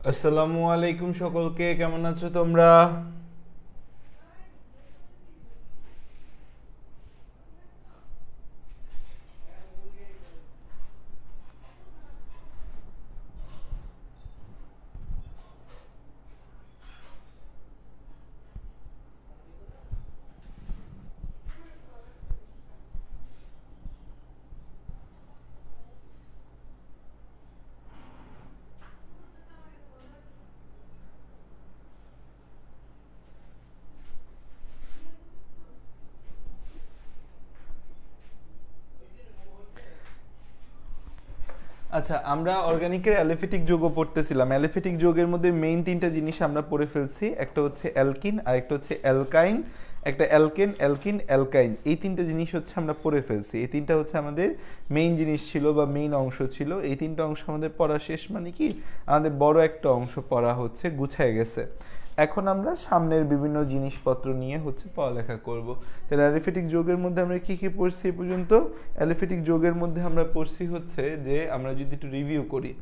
আসসালামু আলাইকুম সকলকে, কেমন আছো তোমরা? আচ্ছা, আমরা অর্গানিকের অ্যালিফেটিক যৌগ পড়তেছিলাম। অ্যালিফেটিক যৌগের মধ্যে মেইন তিনটা জিনিস আমরা পড়ে ফেলছি। একটা হচ্ছে অ্যালকিন, আর একটা হচ্ছে অ্যালকাইন, একটা অ্যালকেন, অ্যালকিন, অ্যালকাইন। এই তিনটা জিনিস হচ্ছে আমরা পড়ে ফেলছি। এই তিনটা হচ্ছে আমাদের মেইন জিনিস ছিল বা মেইন অংশ ছিল। এই তিনটা অংশ আমাদের পড়া শেষ, মানে কি আমাদের বড় একটা অংশ পড়া হচ্ছে গুছায় গেছে। এখন আমরা সামনের বিভিন্ন জিনিসপত্র নিয়ে হচ্ছে পড়ালেখা করব। তাহলে অ্যালিফেটিক যৌগের মধ্যে আমরা কি কি পড়ছি এ পর্যন্ত? অ্যালিফেটিক যৌগের মধ্যে আমরা পড়ছি হচ্ছে যে, আমরা যদি একটু রিভিউ করি,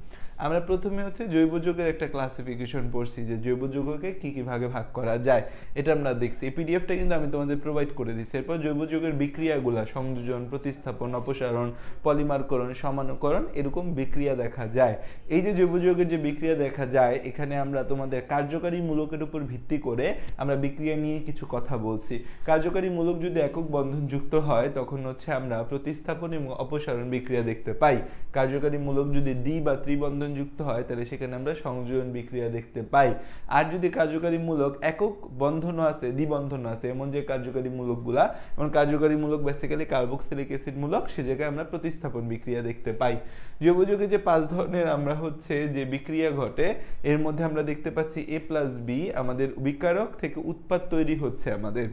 আমরা প্রথমে হচ্ছে জৈব যৌগের একটা ক্লাসিফিকেশন পড়ছি যে জৈব যৌগকে কি কি ভাগে ভাগ করা যায়, এটা আমরা দেখছি। এই পিডিএফটা কিন্তু আমি তোমাদের প্রোভাইড করে দিচ্ছি। এরপর জৈব যৌগের বিক্রিয়াগুলা, সংযোজন, প্রতিস্থাপন, অপসারণ, পলিমারকরণ, সমানুকরণ, এরকম বিক্রিয়া দেখা যায়। এই যে জৈব যৌগের যে বিক্রিয়া দেখা যায়, এখানে আমরা তোমাদের কার্যকারী মূলকের উপর ভিত্তি করে আমরা বিক্রিয়া নিয়ে কিছু কথা বলছি। কার্যকারী মূলক যদি একক বন্ধন যুক্ত হয়, তখন হচ্ছে আমরা প্রতিস্থাপন এবং অপসারণ বিক্রিয়া দেখতে পাই। কার্যকারী মূলক যদি দ্বি বা ত্রিবন্ধন যুক্ত হয়, তাহলে সেখানে আমরা সংযোজন বিক্রিয়া দেখতে পাই। আর যদি কার্যকারী মূলক একক বন্ধনও আছে, দ্বিবন্ধনও আছে, এমন যে কার্যকারী মূলকগুলা, এমন কার্যকারী মূলক বেসিক্যালি কার্বক্সিলিক অ্যাসিড মূলক, সে জায়গায় আমরা প্রতিস্থাপন বিক্রিয়া দেখতে পাই। জৈব যৌগে যে 5 ধরনের আমরা হচ্ছে যে বিক্রিয়া ঘটে, এর মধ্যে আমরা দেখতে পাচ্ছি A প্লাস বি আমাদের বিকারক থেকে উৎপাদ তৈরি হচ্ছে আমাদের।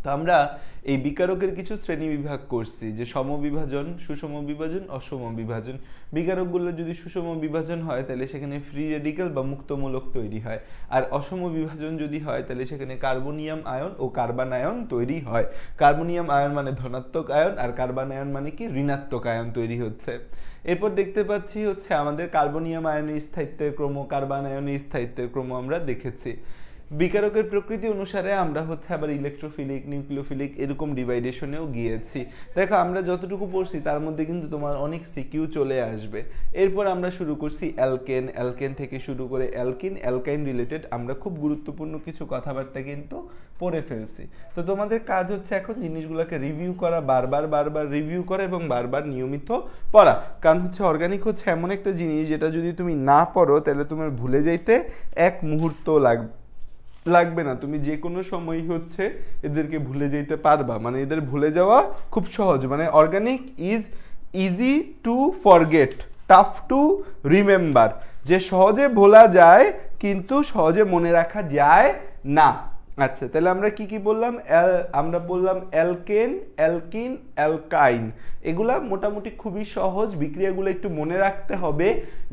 তো আমরা এই বিকারকের কিছু শ্রেণী বিভাগ করছি, যে সমবিভাজন, সুষম বিভাজন, অসম বিভাজন। বিকারকগুলো যদি সুষম বিভাজন হয়, তাহলে সেখানে ফ্রি রেডিক্যাল বা মুক্তমূলক তৈরি হয়। আর অসম বিভাজন যদি হয়, তাহলে সেখানে কার্বনিয়াম আয়ন ও কার্বান আয়ন তৈরি হয়। কার্বনিয়াম আয়ন মানে ধনাত্মক আয়ন, আর কার্বান আয়ন মানে কি ঋণাত্মক আয়ন তৈরি হচ্ছে। এরপর দেখতে পাচ্ছি হচ্ছে আমাদের কার্বনিয়াম আয়নের স্থায়িত্বের ক্রম, কার্বান আয়নের স্থায়িত্বের ক্রম আমরা দেখেছি। বিকারকের প্রকৃতি অনুসারে আমরা হচ্ছে আবার ইলেকট্রোফিলিক, নিউক্লিওফিলিক এরকম ডিভাইডেশনেও গিয়েছি। দেখো, আমরা যতটুকু পড়ছি তার মধ্যে কিন্তু তোমার অনেক সিকিউ চলে আসবে। এরপর আমরা শুরু করছি অ্যালকেন, অ্যালকেন থেকে শুরু করে অ্যালকিন, অ্যালকাইন রিলেটেড আমরা খুব গুরুত্বপূর্ণ কিছু কথাবার্তা কিন্তু পড়ে ফেলছি। তো তোমাদের কাজ হচ্ছে এখন জিনিসগুলোকে রিভিউ করা, বারবার বারবার রিভিউ করা এবং বারবার নিয়মিত পড়া। কারণ হচ্ছে অর্গানিক হচ্ছে এমন একটা জিনিস, যেটা যদি তুমি না পড়ো, তাহলে তোমার ভুলে যাইতে এক মুহূর্ত লাগবে না। তুমি যে কোনো সময় হচ্ছে এদেরকে ভুলে যেতে পারবা, মানে এদের ভুলে যাওয়া খুব সহজ। মানে organic is easy to forget, tough to remember. যে সহজে ভোলা যায় কিন্তু সহজে মনে রাখা যায় না। আচ্ছা, তাহলে আমরা কি কি বললাম? আমরা বললাম অ্যালকেন, অ্যালকিন, অ্যালকাইন। এগুলা মোটামুটি খুবই সহজ, বিক্রিয়াগুলো একটু মনে রাখতে হবে।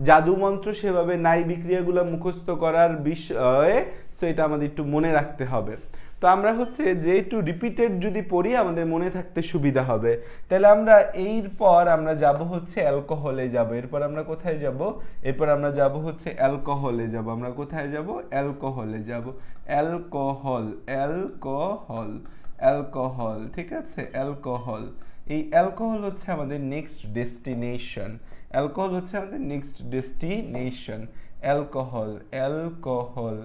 জাদুমন্ত্র সেভাবে নাই বিক্রিয়াগুলো মুখস্থ করার বিষয়ে, সো এটা আমাদের একটু মনে রাখতে হবে। তো আমরা হচ্ছে যে একটু রিপিটেড যদি পড়ি, আমাদের মনে থাকতে সুবিধা হবে। তাহলে আমরা এরপর আমরা যাব হচ্ছে অ্যালকোহলে যাব। এরপর আমরা কোথায় যাব? এরপর আমরা যাব হচ্ছে অ্যালকোহলে যাব। আমরা কোথায় যাব? অ্যালকোহলে যাব। অ্যালকোহল, অ্যালকোহল, অ্যালকোহল, ঠিক আছে, অ্যালকোহল। এই অ্যালকোহল হচ্ছে আমাদের নেক্সট ডেস্টিনেশন। অ্যালকোহল হচ্ছে আমাদের next destination. Alcohol, alcohol,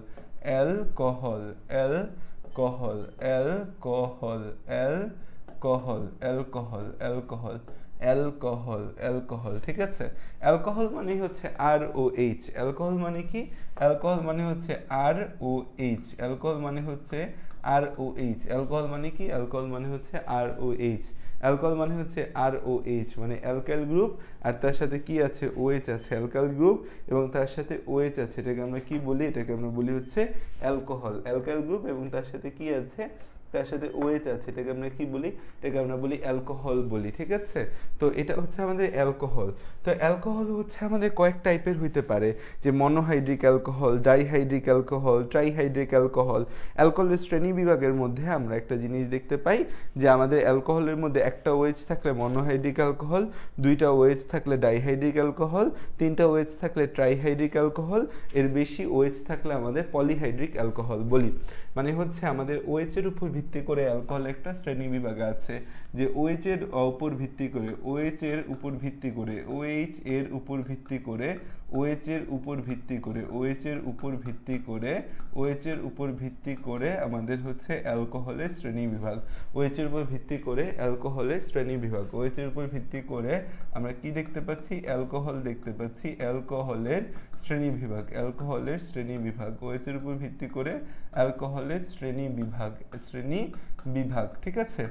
alcohol, alcohol, alcohol, alcohol, alcohol, alcohol, alcohol, alcohol, ঠিক আছে। অ্যালকোহল মানে হচ্ছে আর ও এইচ। অ্যালকোহল মানে কি? অ্যালকোহল মানে হচ্ছে আর ও এইচ। অ্যালকোহল মানে হচ্ছে আর ও এইচ। অ্যালকোহল মানে কি? অ্যালকোহল মানে হচ্ছে আর ও এইচ। অ্যালকোহল মানে হচ্ছে আর ও এইচ, মানে অ্যালকাইল গ্রুপ, আর তার সাথে কি আছে? ওএইচ আছে, অ্যালকাইল গ্রুপ এবং তার সাথে ওএইচ আছে। এটাকে আমরা কি বলি? এটাকে আমরা বলি হচ্ছে অ্যালকোহল। অ্যালকাইল গ্রুপ এবং তার সাথে কি আছে? তার সাথে OH আছে, এটাকে আমরা কি বলি, এটাকে আমরা বলি অ্যালকোহল বলি, ঠিক আছে। তো এটা হচ্ছে আমাদের অ্যালকোহল। তো অ্যালকোহল হচ্ছে আমাদের কয়েক টাইপের হইতে পারে, যে monohydric alcohol, dihydric alcohol, trihydric alcohol. অ্যালকোহলের শ্রেণী বিভাগের মধ্যে আমরা একটা জিনিস দেখতে পাই, যে আমাদের অ্যালকোহলের মধ্যে একটা OH থাকলে মনোহাইড্রিক অ্যালকোহল, দুইটা OH থাকলে ডাইহাইড্রিক অ্যালকোহল, তিনটা OH থাকলে ট্রাইহাইড্রিক অ্যালকোহল, এর বেশি OH থাকলে আমাদের পলিহাইড্রিক অ্যালকোহল বলি। মানে হচ্ছে আমাদের OH এর উপর ভিত্তি করে অ্যালকোহল একটা শ্রেণী বিভাগ আছে, যে OH এর উপর ভিত্তি করে, OH এর উপর ভিত্তি করে, OH এর উপর ভিত্তি করে, OH এর উপর ভিত্তি করে, OH এর উপর ভিত্তি করে, OH এর উপর ভিত্তি করে আমাদের হচ্ছে অ্যালকোহলের শ্রেণী বিভাগ। OH এর উপর ভিত্তি করে অ্যালকোহলের শ্রেণী বিভাগ। OH এর উপর ভিত্তি করে আমরা কি দেখতে পাচ্ছি, অ্যালকোহল দেখতে পাচ্ছি, অ্যালকোহলের শ্রেণী বিভাগ, অ্যালকোহলের শ্রেণী বিভাগ। OH এর উপর ভিত্তি করে অ্যালকোহলের শ্রেণী বিভাগ, শ্রেণী বিভাগ, ঠিক আছে।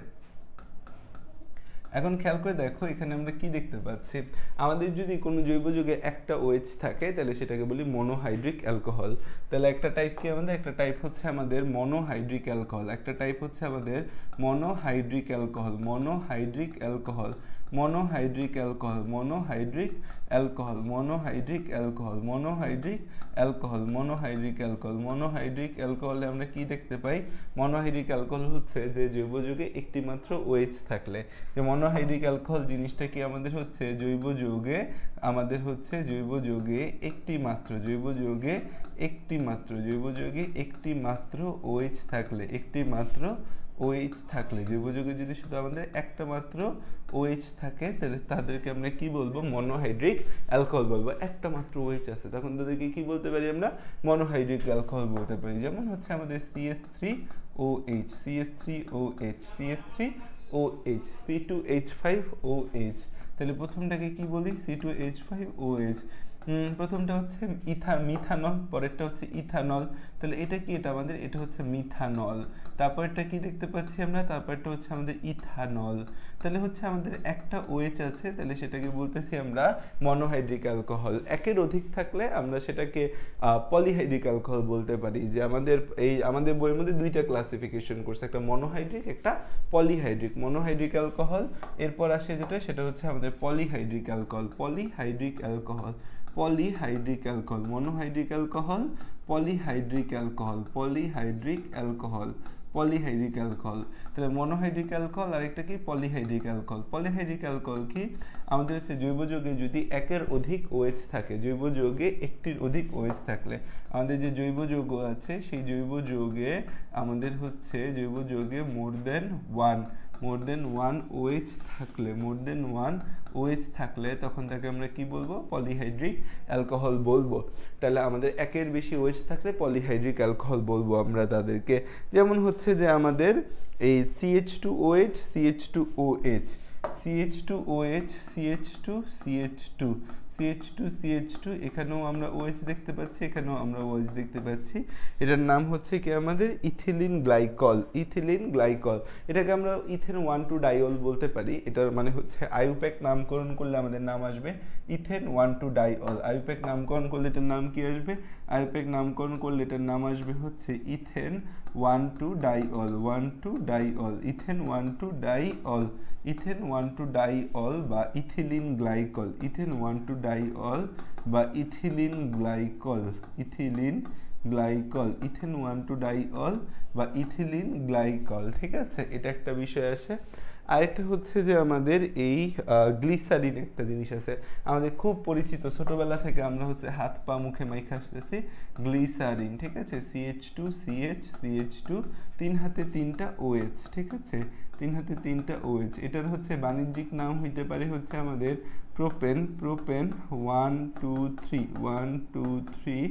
এখন খেয়াল করে দেখো এখানে আমরা কি দেখতে পাচ্ছি, আমাদের যদি কোনো জৈব যৌগে একটা OH থাকে তাহলে সেটাকে বলি মনোহাইড্রিক অ্যালকোহল। তাহলে একটা টাইপ কি আমাদের, একটা টাইপ হচ্ছে আমাদের মনোহাইড্রিক অ্যালকোহল, একটা টাইপ হচ্ছে আমাদের monohydric alcohol, monohydric alcohol, monohydric alcohol, monohydric alcohol, monohydric alcohol, monohydric alcohol, monohydric alcohol. Monohydric অ্যালকোহলে আমরা কি দেখতে পাই, মনোহাইড্রিক অ্যালকোহল হচ্ছে যে জৈব যৌগে একটি মাত্র OH থাকলে, যে মনোহাইড্রিক অ্যালকোহল জিনিসটা কি আমাদের হচ্ছে জৈব যৌগে, আমাদের হচ্ছে জৈব যৌগে একটি মাত্র, জৈব যৌগে একটি মাত্র, জৈব যৌগে একটি মাত্র OH থাকলে, একটি মাত্র OH থাকলে, জৈব যৌগে যদি শুধু আমাদের একটা মাত্র OH থাকে তাহলে তাদেরকে আমরা কি বলবো, মনোহাইড্রিক অ্যালকোহল বলবো। একটা মাত্র OH আছে তখন তাদেরকে কি বলতে পারি আমরা, মনোহাইড্রিক অ্যালকোহল বলতে পারি। যেমন হচ্ছে আমাদের CH3OH, CH3OH, CH3OH, C2H5OH। তাহলে প্রথমটাকে কি বলি, C2H5OH। প্রথমটা হচ্ছে মিথানল, পরেরটা হচ্ছে ইথানল। তাহলে এটা কি, এটা আমাদের, এটা হচ্ছে মিথানল। তারপরটা কি দেখতে পাচ্ছি আমরা, তারপরটা হচ্ছে আমাদের ইথানল। তাহলে হচ্ছে আমাদের একটা OH আছে, তাহলে সেটাকে বলতেছি আমরা মনোহাইড্রিক অ্যালকোহল। একের অধিক থাকলে আমরা সেটাকে পলিহাইড্রিক অ্যালকোহল বলতে পারি। যে আমাদের বইয়ের মধ্যে দুইটা ক্লাসিফিকেশন করছে, একটা মনোহাইড্রিক, একটা পলিহাইড্রিক। মনোহাইড্রিক অ্যালকোহল, এরপর আসে যেটা, সেটা হচ্ছে আমাদের polyhydric alcohol, polyhydric alcohol, polyhydric alcohol, monohydric alcohol, polyhydric alcohol, polyhydric alcohol, polyhydric alcohol. তাহলে মনোহাইড্রিক অ্যালকোহল আর একটা কি, পলিহাইড্রিক অ্যালকোহল। পলিহাইড্রিক অ্যালকোহল কি, আমাদের হচ্ছে জৈব যৌগে যদি একের অধিক OH থাকে, জৈব যৌগে একটির অধিক OH থাকলে, আমাদের যে জৈব যৌগ আছে সেই জৈব যৌগে আমাদের হচ্ছে জৈব যৌগে মোর দেন ওয়ান OH থাকলে, মোর দেন ওয়ান OH থাকলে তখন তাকে আমরা কি বলবো, পলিহাইড্রিক অ্যালকোহল বলবো। তাহলে আমাদের একের বেশি OH থাকলে পলিহাইড্রিক অ্যালকোহল বলবো আমরা তাদেরকে। যেমন হচ্ছে যে আমাদের এই CH2OH, CH2OH, CH2OH, CH2, CH2, এখানেও আমরা OH দেখতে পাচ্ছি, এখানেও আমরা OH দেখতে পাচ্ছি। এটার নাম হচ্ছে কি আমাদের ইথিলিন গ্লাইকল, ইথিলিন গ্লাইকল। এটাকে আমরা ইথেন 1,2 ডাইঅল বলতে পারি। এটার মানে হচ্ছে আইউপ্যাক নামকরণ করলে আমাদের নাম আসবে ইথেন 1,2 ডাইঅল। আইউপ্যাক নামকরণ করলে এটার নাম কি আসবে, আইউপ্যাক নামকরণ করলে এটার নাম আসবে হচ্ছে ethane 1,2 diol, 1,2 diol, ethane 1,2 diol, ethane 1,2 diol বা ইথিলিন গ্লাইকল, ইথেন 1,2 ডাইঅল বা ethylene glycol, ethylene glycol, ethane 1,2 diol বা ইথিলিন গ্লাইকল, ঠিক আছে। এটা একটা বিষয় আছে। আরেকটা হচ্ছে যে আমাদের এই গ্লিসারিন একটা জিনিস আছে, আমাদের খুব পরিচিত, ছোটবেলা থেকে আমরা হচ্ছে হাত পা মুখে মাইখা আসতেছি, গ্লিসারিন, ঠিক আছে। CH2, তিন হাতে তিনটা OH, ঠিক আছে, তিন হাতে তিনটা OH। এটার হচ্ছে বাণিজ্যিক নাম হইতে পারে হচ্ছে আমাদের প্রোপেন, 1, 2, 3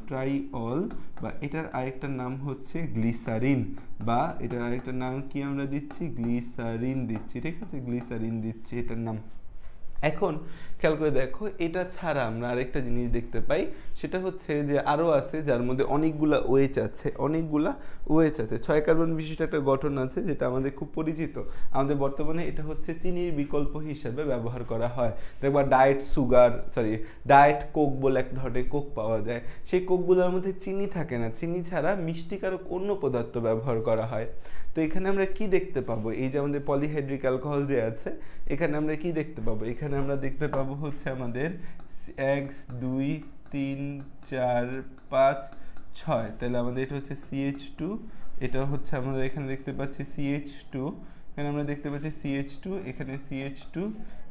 ট্রাইঅল, বা এটার আরেকটা নাম হচ্ছে গ্লিসারিন, বা এটার আরেকটা নাম কি আমরা দিচ্ছি, গ্লিসারিন দিচ্ছি, ঠিক আছে, গ্লিসারিন দিচ্ছি এটার নাম। এখন খেয়াল করে দেখো, এটা ছাড়া আমরা আরেকটা জিনিস দেখতে পাই, সেটা হচ্ছে যে আরও আছে যার মধ্যে অনেকগুলা ওএইচ আছে, অনেকগুলা ওএইচ আছে। 6 কার্বন বিশিষ্ট একটা গঠন আছে যেটা আমাদের খুব পরিচিত, আমাদের বর্তমানে এটা হচ্ছে চিনির বিকল্প হিসেবে ব্যবহার করা হয়। দেখবা ডায়েট কোক বলে এক ধরনের কোক পাওয়া যায়, সেই কোকগুলোর মধ্যে চিনি থাকে না, চিনি ছাড়া মিষ্টিকারক অন্য পদার্থ ব্যবহার করা হয়। তো এখানে আমরা কি দেখতে পাবো, এই যে আমাদের পলিহাইড্রিক অ্যালকোহল যে আছে, এখানে আমরা কি দেখতে পাবো, এখানে আমরা দেখতে পাবো হচ্ছে আমাদের 1 2 3 4 5 6, তাহলে আমাদের এটা হচ্ছে CH2, এটা হচ্ছে আমরা এখানে দেখতে পাচ্ছি CH2, এখানে আমরা দেখতে পাচ্ছি CH2, এখানে CH2,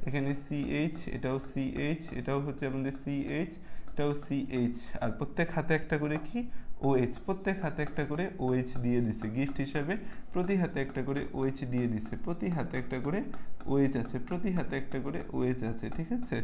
এখানে CH, এটাও CH, এটাও হচ্ছে আমাদের CH, এটাও CH, আর প্রত্যেক হাতে একটা করে কি OH, প্রত্যেক হাতে একটা করে OH দিয়ে দিছে গিফট হিসাবে, প্রতি হাতে একটা করে OH দিয়ে দিছে, প্রতি হাতে একটা করে OH আছে, প্রতি হাতে একটা করে OH আছে, ঠিক আছে।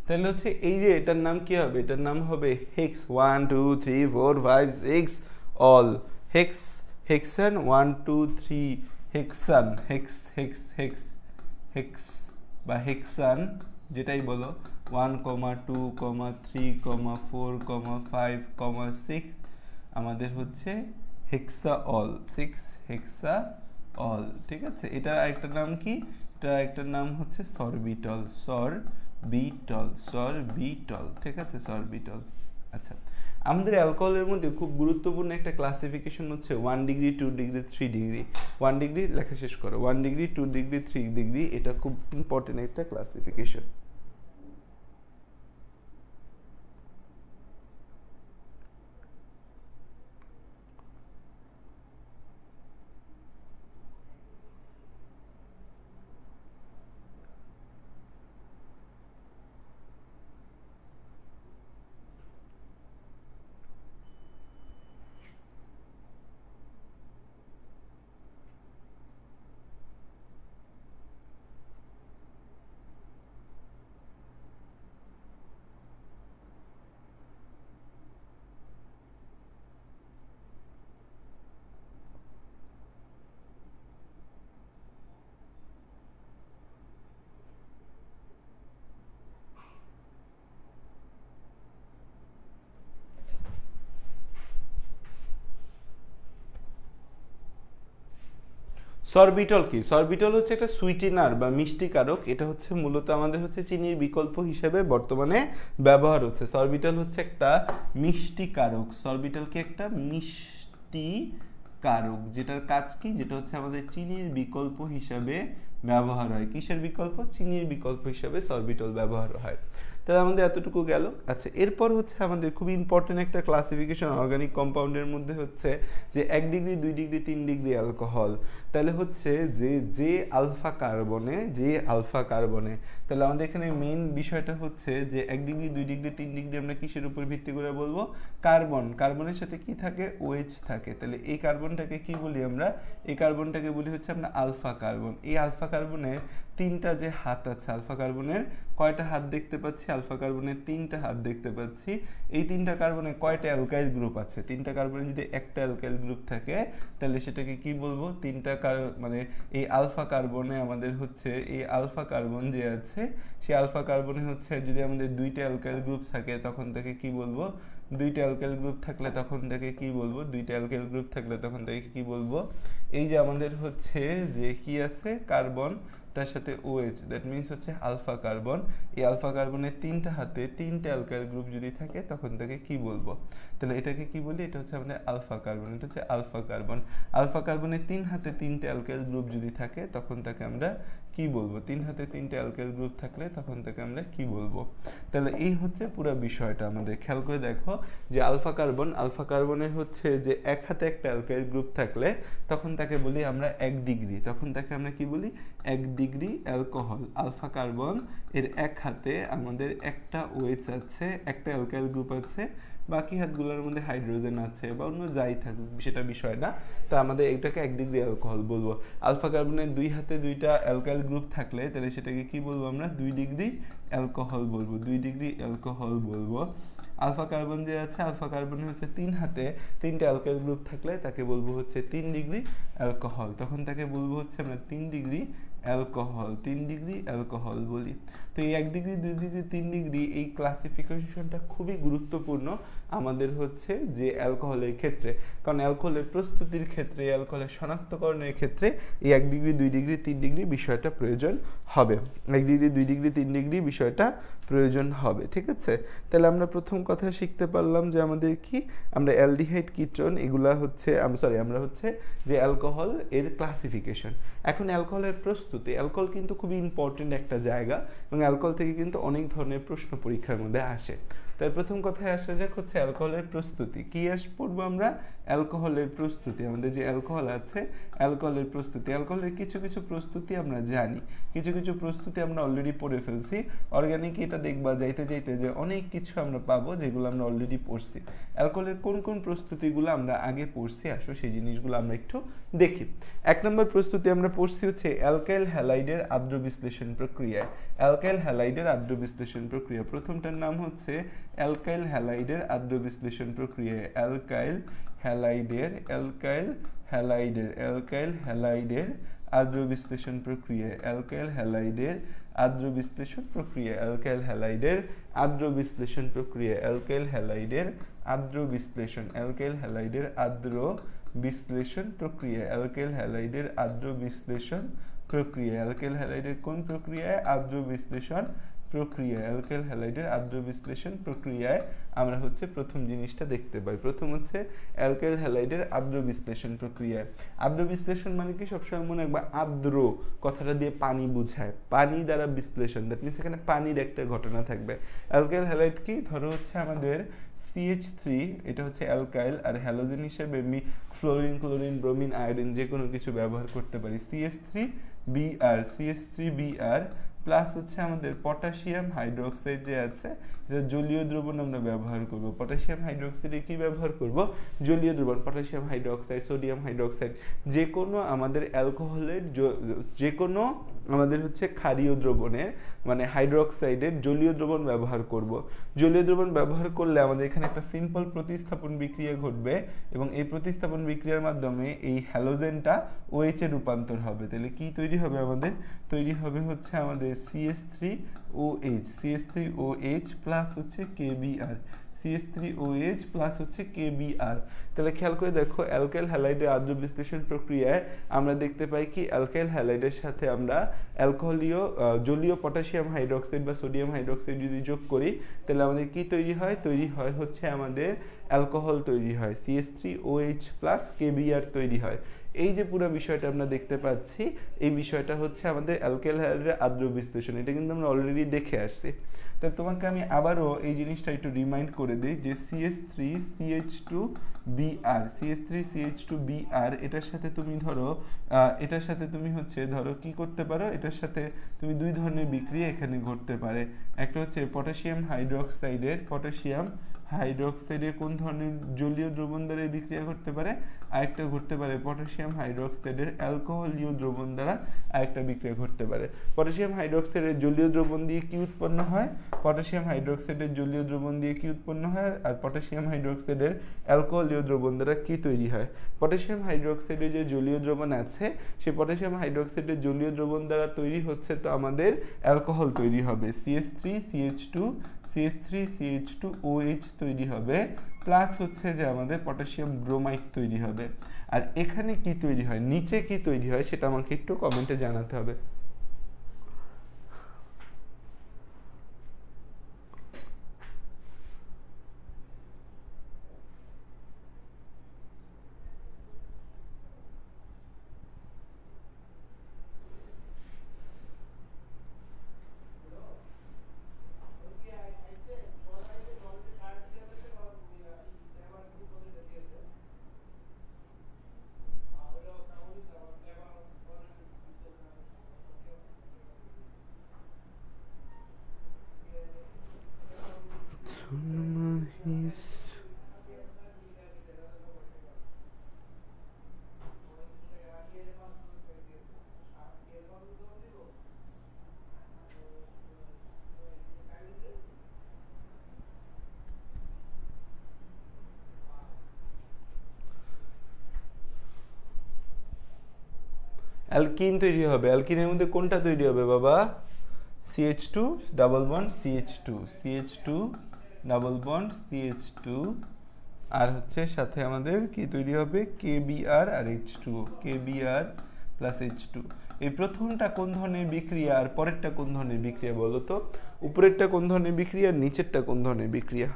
তাহলে হচ্ছে এই যে এটার নাম কি হবে, এটার নাম হবে hex, 1 2 3 4 5 6 all hex, hexane 1 2 3 hexane, hex hex hex hex বা হেক্সান যেটাই বলো, 1 2 3 4 5 6 আমাদের হচ্ছে হেক্সা অল, 6 হেক্সা অল, ঠিক আছে। এটা একটা নাম কি, এটা একটা নাম হচ্ছে সরবিটল, সরবিটল, ঠিক আছে, সরবিটল। আচ্ছা, আমাদের অ্যালকোহলের মধ্যে খুব গুরুত্বপূর্ণ একটা ক্লাসিফিকেশন হচ্ছে 1 ডিগ্রি 2 ডিগ্রি 3 ডিগ্রি। 1 ডিগ্রি লেখা শেষ করো, 1 ডিগ্রি 2 ডিগ্রি 3 ডিগ্রি, এটা খুব ইম্পর্টেন্ট একটা ক্লাসিফিকেশন। সরবিটল কি, সরবিটল হচ্ছে একটা সুইটেনার বা মিষ্টিকারক, এটা হচ্ছে মূলত আমাদের হচ্ছে চিনির বিকল্প হিসেবে বর্তমানে ব্যবহার হচ্ছে। সরবিটল হচ্ছে একটা মিষ্টিকারক, সরবিটল কি একটা মিষ্টিকারক, যেটার কাজ কি, যেটা হচ্ছে আমাদের চিনির বিকল্প হিসাবে ব্যবহার হয়। কিসের বিকল্প, চিনির বিকল্প হিসাবে সরবিটল ব্যবহার হয়। তাহলে আমাদের এতটুকু গেল। আচ্ছা, এরপর হচ্ছে আমাদের খুব ইম্পর্টেন্ট একটা ক্লাসিফিকেশন অর্গানিক কম্পাউন্ডের মধ্যে হচ্ছে যে 1 ডিগ্রি 2 ডিগ্রি 3 ডিগ্রি অ্যালকোহল। তাহলে হচ্ছে যে আলফা কার্বনে, তাহলে আমাদের এখানে মেইন বিষয়টা হচ্ছে যে 1 ডিগ্রি 2 ডিগ্রি 3 ডিগ্রি আমরা কিসের উপর ভিত্তি করে বলবো, কার্বনের সাথে কি থাকে, OH থাকে। তাহলে এই কার্বনটাকে কি বলি আমরা, এই কার্বনটাকে বলি হচ্ছে আমরা আলফা কার্বন। এই আলফা কার্বনের 3টা যে হাত আছে, আলফা কার্বনের কয়টা হাত দেখতে পাচ্ছি, আলফা কার্বনের 3টা হাত দেখতে পাচ্ছি। এই 3টা কার্বনে কয়টা অ্যালকাইল গ্রুপ আছে, 3টা কার্বনে যদি একটা অ্যালকাইল গ্রুপ থাকে তাহলে সেটাকে কি বলবো, মানে এই আলফা কার্বনে আমাদের হচ্ছে এই আলফা কার্বন যে আছে, সেই আলফা কার্বনে হচ্ছে যদি আমাদের 2টা অ্যালকাইল গ্রুপ থাকে তখন তাকে কি বলবো, 2টা অ্যালকাইল গ্রুপ থাকলে তখন তাকে কি বলবো, 2টা অ্যালকাইল গ্রুপ থাকলে তখন তাকে কি বলবো, এই যে আমাদের হচ্ছে যে কি আছে কার্বন তার সাথে OH, দ্যাট মিনস হচ্ছে আলফা কার্বন। এই আলফা কার্বনের 3টা হাতে 3টা অ্যালকাইল গ্রুপ যদি থাকে তখন তাকে কি বলবো, তাহলে এটাকে কি বলি, এটা হচ্ছে আমাদের আলফা কার্বন, এটা হচ্ছে আলফা কার্বন। আলফা কার্বনের 3 হাতে 3টা অ্যালকাইল গ্রুপ যদি থাকে তখন তাকে আমরা কি বলবো, 3 হাতে 3টা অ্যালকাইল গ্রুপ থাকলে তখন তাকে আমরা কি বলবো। তাহলে এই হচ্ছে পুরো বিষয়টা আমাদের। খেয়াল করে দেখো যে আলফা কার্বনের হচ্ছে যে 1 হাতে একটা অ্যালকাইল গ্রুপ থাকলে তখন তাকে বলি আমরা 1 ডিগ্রি, তখন তাকে আমরা কি বলি, 1 ডিগ্রি অ্যালকোহল। আলফা কার্বন এর 1 হাতে আমাদের একটা OH আছে, একটা অ্যালকাইল গ্রুপ আছে, বাকি হাতগুলোর মধ্যে হাইড্রোজেন আছে বা অন্য যাই থাকুক সেটা বিষয় না। তা আমাদের এটাকে 1 ডিগ্রি অ্যালকোহল বলবো। আলফা কার্বনের 2 হাতে 2টা অ্যালকাইল গ্রুপ থাকলে তাহলে সেটাকে কি বলবো আমরা, 2 ডিগ্রি অ্যালকোহল বলবো, 2 ডিগ্রি অ্যালকোহল বলবো। আলফা কার্বন যে আছে, আলফা কার্বন হচ্ছে 3 হাতে 3টা অ্যালকাইল গ্রুপ থাকলে তাকে বলবো হচ্ছে 3 ডিগ্রি অ্যালকোহল, তখন তাকে বলবো হচ্ছে আমরা 3 ডিগ্রি অ্যালকোহল, 3 ডিগ্রি অ্যালকোহল বলি। তো এই 1 ডিগ্রি 2 ডিগ্রি 3 ডিগ্রি এই ক্লাসিফিকেশনটা খুবই গুরুত্বপূর্ণ আমাদের হচ্ছে যে অ্যালকোহলের ক্ষেত্রে, কারণ অ্যালকোহলের প্রস্তুতির ক্ষেত্রে, অ্যালকোহলের শনাক্তকরণের ক্ষেত্রে এই 1 ডিগ্রি 2 ডিগ্রি 3 ডিগ্রি বিষয়টা প্রয়োজন হবে, 1 ডিগ্রি 2 ডিগ্রি 3 ডিগ্রি বিষয়টা প্রয়োজন হবে। ঠিক আছে, তাহলে আমরা প্রথম কথা শিখতে পারলাম যে আমাদের কি, আমরা অ্যালডিহাইড কিটোন এগুলা হচ্ছে আমরা হচ্ছে যে অ্যালকোহল এর ক্লাসিফিকেশন। এখন অ্যালকোহলের প্রস্তুতি, অ্যালকোহল কিন্তু খুবই ইম্পর্টেন্ট একটা জায়গা এবং অ্যালকোহল থেকে কিন্তু অনেক ধরনের প্রশ্ন পরীক্ষার মধ্যে আসে। তাই প্রথম কথায় আসা যাক হচ্ছে অ্যালকোহলের প্রস্তুতি। কি পড়বো আমরা, অ্যালকোহলের প্রস্তুতি। আমাদের যে অ্যালকোহল আছে, অ্যালকোহলের প্রস্তুতি, অ্যালকোহলের কিছু কিছু প্রস্তুতি আমরা জানি, কিছু কিছু প্রস্তুতি আমরা অলরেডি পড়ে ফেলছি। অর্গানিক এটা দেখবা যাইতে যাইতে যে অনেক কিছু আমরা পাবো যেগুলো আমরা অলরেডি পড়ছি। অ্যালকোহলের কোন কোন প্রস্তুতিগুলো আমরা আগে পড়ছি, আসো সেই জিনিসগুলো আমরা একটু দেখি। 1 নম্বর প্রস্তুতি আমরা পড়ছি হচ্ছে অ্যালকাইল হ্যালাইডের আদ্র বিশ্লেষণ প্রক্রিয়া। অ্যালকাইল হ্যালাইডের আদ্র বিশ্লেষণ প্রক্রিয়া, প্রথমটার নাম হচ্ছে অ্যালকাইল হ্যালাইডের আদ্র বিশ্লেষণ প্রক্রিয়া। অ্যালকাইল হ্যালাইডের আদ্র বিশ্লেষণ প্রক্রিয়া, অ্যালকাইল হ্যালাইডের আদ্র বিশ্লেষণ প্রক্রিয়া, অ্যালকাইল হ্যালাইডের আদ্র বিশ্লেষণ প্রক্রিয়া, অ্যালকাইল হ্যালাইডের আদ্র বিশ্লেষণ, অ্যালকাইল হ্যালাইডের আদ্র বিশ্লেষণ প্রক্রিয়া, অ্যালকাইল হ্যালাইডের আদ্র বিশ্লেষণ প্রক্রিয়া। অ্যালকাইল হ্যালাইডের কোন প্রক্রিয়ায়, আদ্র বিশ্লেষণ প্রক্রিয়া। অ্যালকাইল হ্যালাইডের আদ্র বিশ্লেষণ প্রক্রিয়ায় আমরা হচ্ছে প্রথম জিনিসটা দেখতে পাই, প্রথম হচ্ছে অ্যালকাইল হ্যালাইডের আদ্র বিশ্লেষণ প্রক্রিয়ায়। আদ্র বিশ্লেষণ মানে কি, সবসময় মনে রাখবা আদ্র কথাটা দিয়ে পানি বোঝায়, পানি দ্বারা বিশ্লেষণ, দ্যাট মিনস এখানে পানির একটা ঘটনা থাকবে। অ্যালকাইল হ্যালাইড কি, ধরো হচ্ছে আমাদের CH3, এটা হচ্ছে অ্যালকাইল, আর হ্যালোজেন হিসেবে ফ্লোরিন, ক্লোরিন, ব্রোমিন, আয়োডিন যে কোনো কিছু ব্যবহার করতে পারি। CH3Br প্লাস হচ্ছে আমাদের পটাশিয়াম হাইড্রোক্সাইড যে আছে, এটা জলীয় দ্রবণ আমরা ব্যবহার করব। পটাশিয়াম হাইড্রোক্সাইডে কি ব্যবহার করব, জলীয় দ্রবণ, পটাশিয়াম হাইড্রোক্সাইড, সোডিয়াম হাইড্রোক্সাইড, যে কোনো আমাদের অ্যালকোহলের যে কোনো আমাদের হচ্ছে ক্ষারীয় দ্রবণের মানে হাইড্রোক্সাইডের জলীয় দ্রবণ ব্যবহার করব। জলীয় দ্রবণ ব্যবহার করলে আমাদের এখানে একটা সিম্পল প্রতিস্থাপন বিক্রিয়া ঘটবে এবং এই প্রতিস্থাপন বিক্রিয়ার মাধ্যমে এই হ্যালোজেনটা OH এ রূপান্তর হবে। তাহলে কি তৈরি হবে, আমাদের তৈরি হবে হচ্ছে আমাদের CH3OH প্লাস হচ্ছে KBr, CH3OH প্লাস হচ্ছে KBr। তাহলে খেয়াল করে দেখো, অ্যালকাইল হ্যালাইডের আদ্র বিশ্লেষণ প্রক্রিয়ায় আমরা দেখতে পাই কি, অ্যালকাইল হ্যালাইডের সাথে আমরা অ্যালকোহলীয় জলীয় পটাশিয়াম হাইড্রোক্সাইড বা সোডিয়াম হাইড্রোক্সাইড যদি যোগ করি তাহলে আমাদের কি তৈরি হয়, তৈরি হয় হচ্ছে আমাদের অ্যালকোহল তৈরি হয়, CH3OH প্লাস KBr তৈরি হয়। এই যে পুরো বিষয়টা আমরা দেখতে পাচ্ছি, এই বিষয়টা হচ্ছে আমাদের অ্যালকাইল হ্যালাইডের আদ্র বিশ্লেষণ, এটা কিন্তু আমরা অলরেডি দেখে আসছি। তো তোমাকে আমি আবারও এই জিনিসটা একটু রিমাইন্ড করে দিই যে CH3CH2Br এটার সাথে তুমি ধরো এটার সাথে তুমি হচ্ছে ধরো কি করতে পারো, এটার সাথে তুমি দুই ধরনের বিক্রিয়া এখানে ঘটতে পারে। একটা হচ্ছে পটাশিয়াম হাইড্রোক্সাইডের কোন ধরনের জলীয় দ্রবণ দ্বারা এই বিক্রিয়া ঘটতে পারে, আরেকটা ঘটতে পারে পটাশিয়াম হাইড্রোক্সাইডের অ্যালকোহলীয় দ্রবণ দ্বারা আরেকটা বিক্রিয়া ঘটতে পারে। পটাশিয়াম হাইড্রোক্সাইডের জলীয় দ্রবণ দিয়ে কি উৎপন্ন হয়, পটাশিয়াম হাইড্রোক্সাইডের জলীয় দ্রবণ দিয়ে কি উৎপন্ন হয়, আর পটাশিয়াম হাইড্রোক্সাইডের অ্যালকোহলীয় দ্রবণ দ্বারা কি তৈরি হয়। পটাশিয়াম হাইড্রোক্সাইডের যে জলীয় দ্রবণ আছে, সেই পটাশিয়াম হাইড্রোক্সাইডের জলীয় দ্রবণ দ্বারা তৈরি হচ্ছে তো আমাদের অ্যালকোহল তৈরি হবে, CH3CH2OH তৈরি হবে, প্লাস হচ্ছে যে আমাদের পটাশিয়াম ব্রোমাইড তৈরি হবে। আর এখানে কি তৈরি হয়, নিচে কি তৈরি হয় সেটা আমাকে একটু কমেন্টে জানাতে হবে। অ্যালকিন তৈরি হবে। অ্যালকিনের মধ্যে কোনটা তৈরি হবে বাবা? CH2 double bond CH2 double bond CH2, আর হচ্ছে সাথে আমাদের কি তৈরি হবে? KBr আর H2O, KBr প্লাস H2। এই প্রথমটা কোন ধরনের বিক্রিয়া আর পরেরটা কোন ধরনের বিক্রিয়া বলো তো? উপরেরটা কোন ধরনের বিক্রিয়া, নিচেরটা কোন ধরনের বিক্রিয়া?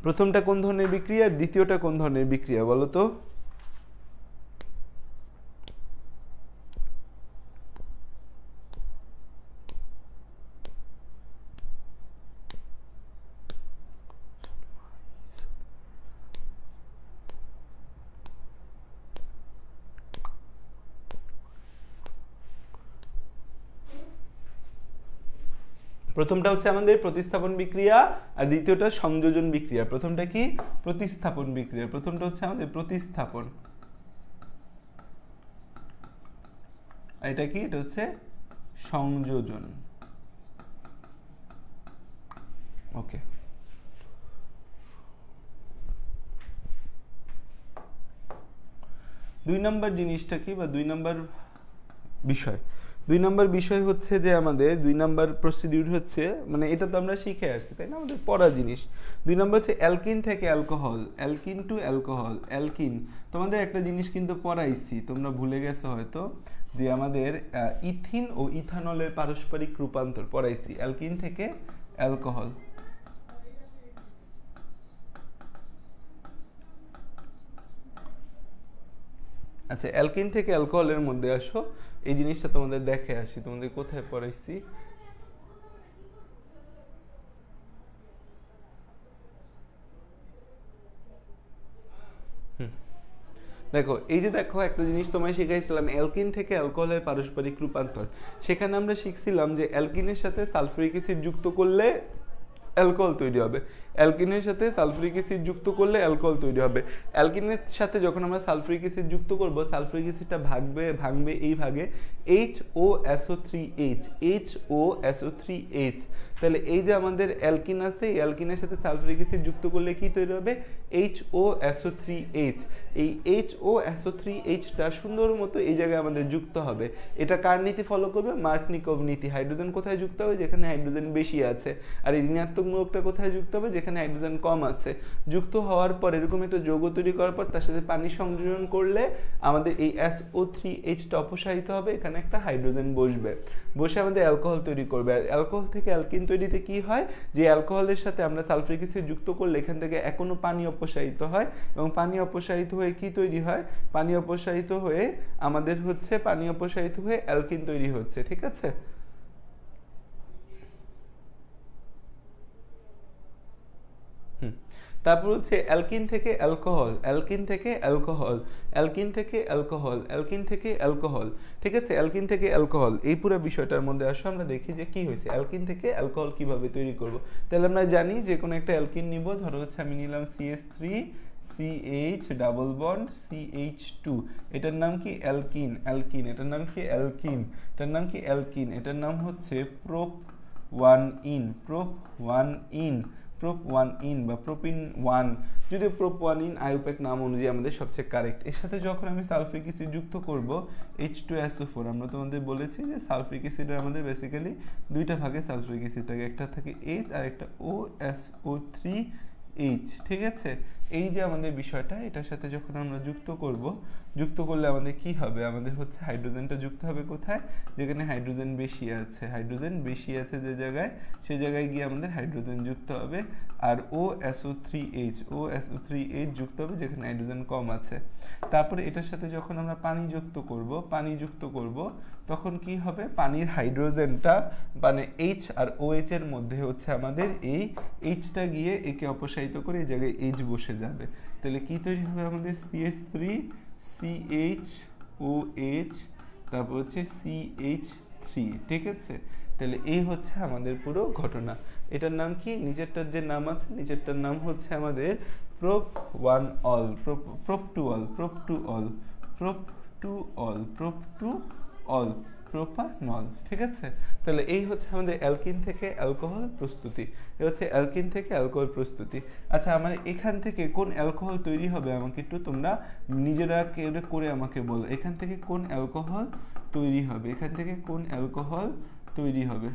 প্রথমটা কোন ধরনের বিক্রিয়া আর দ্বিতীয়টা কোন ধরনের বিক্রিয়া বলো তো? প্রথমটা হচ্ছে আমাদের প্রতিস্থাপন বিক্রিয়া আর দ্বিতীয়টা সংযোজন বিক্রিয়া। প্রথমটা কি? প্রতিস্থাপন বিক্রিয়া। প্রথমটা হচ্ছে আমাদের প্রতিস্থাপন, আর এটা কি? এটা হচ্ছে সংযোজন। ওকে, দুই নম্বর জিনিসটা কি বা দুই নম্বর বিষয়? দুই নম্বর বিষয় হচ্ছে যে আমাদের দুই নম্বর প্রসিডিউর হচ্ছে, মানে এটা তো আমরা শিখে আসছি তাই না, আমাদের পড়া জিনিস। দুই নম্বর হচ্ছে অ্যালকিন থেকে alcohol, alkene to alcohol. Alkene তোমাদের একটা জিনিস কিন্তু পড়াইছি, তোমরা ভুলে গেছো হয়তো, যে আমাদের ইথিন ও ইথানলের পারস্পরিক রূপান্তর পড়াইছি, অ্যালকিন থেকে অ্যালকোহল। আচ্ছা, অ্যালকিন থেকে অ্যালকোহলের মধ্যে আসো, এই জিনিসটা তোমাদের দেখে আসি, তোমাদের কোথায় পড়াইছি। দেখো, এই যে দেখো একটা জিনিস তোমায় শিখাইছিলাম, অ্যালকিন থেকে অ্যালকোহলের পারস্পরিক রূপান্তর। সেখানে আমরা শিখছিলাম যে অ্যালকিনের সাথে সালফিউরিক অ্যাসিড যুক্ত করলে অ্যালকোহল তৈরি হবে, অ্যালকিনের সাথে সালফিউরিক অ্যাসিড যুক্ত করলে অ্যালকোহল তৈরি হবে। অ্যালকিনের সাথে যখন আমরা সালফিউরিক অ্যাসিড যুক্ত করব, সালফিউরিক অ্যাসিডটা ভাঙবে এই ভাগে HOSO3H, HOSO3H। তাহলে এই যে আমাদের অ্যালকিন আছে, এই অ্যালকিনের সাথে সালফিউরিক অ্যাসিড যুক্ত করলে কি তৈরি হবে? HOSO3H। এই HOSO3Hটা সুন্দর মতো এই জায়গায় আমাদের যুক্ত হবে। এটা কার নীতি ফলো করবে? মার্কনিকভ নীতি। হাইড্রোজেন কোথায় যুক্ত হবে? যেখানে হাইড্রোজেন বেশি আছে। আর এই ঋণাত্মক মূলকটা কোথায় যুক্ত হবে? যেখানে হাইড্রোজেন কম আছে। যুক্ত হওয়ার পর এরকম একটা যৌগ তৈরি করার পর তার সাথে পানি সংযোজন করলে আমাদের এই SO3Hটা অপসারিত হবে, এখানে একটা হাইড্রোজেন বসবে, বসে আমাদের অ্যালকোহল তৈরি করবে। আর অ্যালকোহল থেকে অ্যালকিন তৈরিতে কি হয়? যে অ্যালকোহলের সাথে আমরা সালফিউরিক অ্যাসিড যুক্ত করলে এখান থেকে এখনো পানি অপসারিত হয়, এবং পানি অপসারিত হয়ে কি তৈরি হয়? পানি অপসারিত হয়ে আমাদের হচ্ছে অ্যালকিন তৈরি হচ্ছে। ঠিক আছে, তারপর হচ্ছে অ্যালকিন থেকে অ্যালকোহল, অ্যালকিন থেকে অ্যালকোহল, অ্যালকিন থেকে অ্যালকোহল, অ্যালকিন থেকে অ্যালকোহল। ঠিক আছে, অ্যালকিন থেকে অ্যালকোহল, এই পুরো বিষয়টার মধ্যে আসো আমরা দেখি যে কি হয়েছে, অ্যালকিন থেকে অ্যালকোহল কিভাবে তৈরি করব। তাহলে আমরা জানি যে কোনো একটা অ্যালকিন নিব, ধরো হচ্ছে আমি নিলাম CH3CH ডাবল বন্ড CH2, এটার নাম কি? অ্যালকিন। অ্যালকিন, এটার নাম কি? অ্যালকিন, এটার নাম কি? অ্যালকিন, এটার নাম হচ্ছে প্রোপ-1ইন, প্রোপ-1ইন, প্রোপ-1ইন বা প্রোপিন 1, যদিও প্রোপ-1ইন আইউপ্যাক নাম অনুযায়ী আমাদের সবচেয়ে কারেক্ট। এর সাথে যখন আমি সালফিউরিক অ্যাসিড যুক্ত করব H2SO4, আমরা তোমাদের বলেছি যে সালফিউরিক অ্যাসিডের আমাদের বেসিক্যালি দুইটা ভাগে সালফিউরিক অ্যাসিড থাকে, একটা থাকে H আর একটা OSO3H। ঠিক আছে, এই যে আমাদের বিষয়টা, এটার সাথে যখন আমরা যুক্ত করলে আমাদের কি হবে? আমাদের হচ্ছে হাইড্রোজেনটা যুক্ত হবে কোথায়? যেখানে হাইড্রোজেন বেশি আছে, হাইড্রোজেন বেশি আছে যে জায়গায়, সেই জায়গায় গিয়ে আমাদের হাইড্রোজেন যুক্ত হবে। আর OSO3H যুক্ত হবে যেখানে হাইড্রোজেন কম আছে। তারপরে এটার সাথে যখন আমরা পানি যুক্ত করব তখন কি হবে? পানির হাইড্রোজেনটা মানে H আর OH এর মধ্যে হচ্ছে আমাদের এই Hটা গিয়ে একে অপসারিত করে এই জায়গায় H বসে যাবে। তাহলে কি তৈরি হবে? আমাদের CH3CHOH, তারপর হচ্ছে CH3। ঠিক আছে, তাহলে এই হচ্ছে আমাদের পুরো ঘটনা। এটার নাম কি? নিচেরটার যে নাম আছে, নিচেরটার নাম হচ্ছে আমাদের প্রোপ-1অল, প্রোপ-2অল, প্রোপ-2অল, প্রোপ-2অল, প্রোপ-2অল। প্রোপানল। ঠিক আছে, তাহলে এই হচ্ছে আমাদের অ্যালকিন থেকে অ্যালকোহল প্রস্তুতি, এই হচ্ছে অ্যালকিন থেকে অ্যালকোহল প্রস্তুতি। আচ্ছা, আমার এখান থেকে কোন অ্যালকোহল তৈরি হবে আমাকে একটু তোমরা নিজেরা করে আমাকে বলো, এখান থেকে কোন অ্যালকোহল তৈরি হবে, এখান থেকে কোন অ্যালকোহল তৈরি হবে?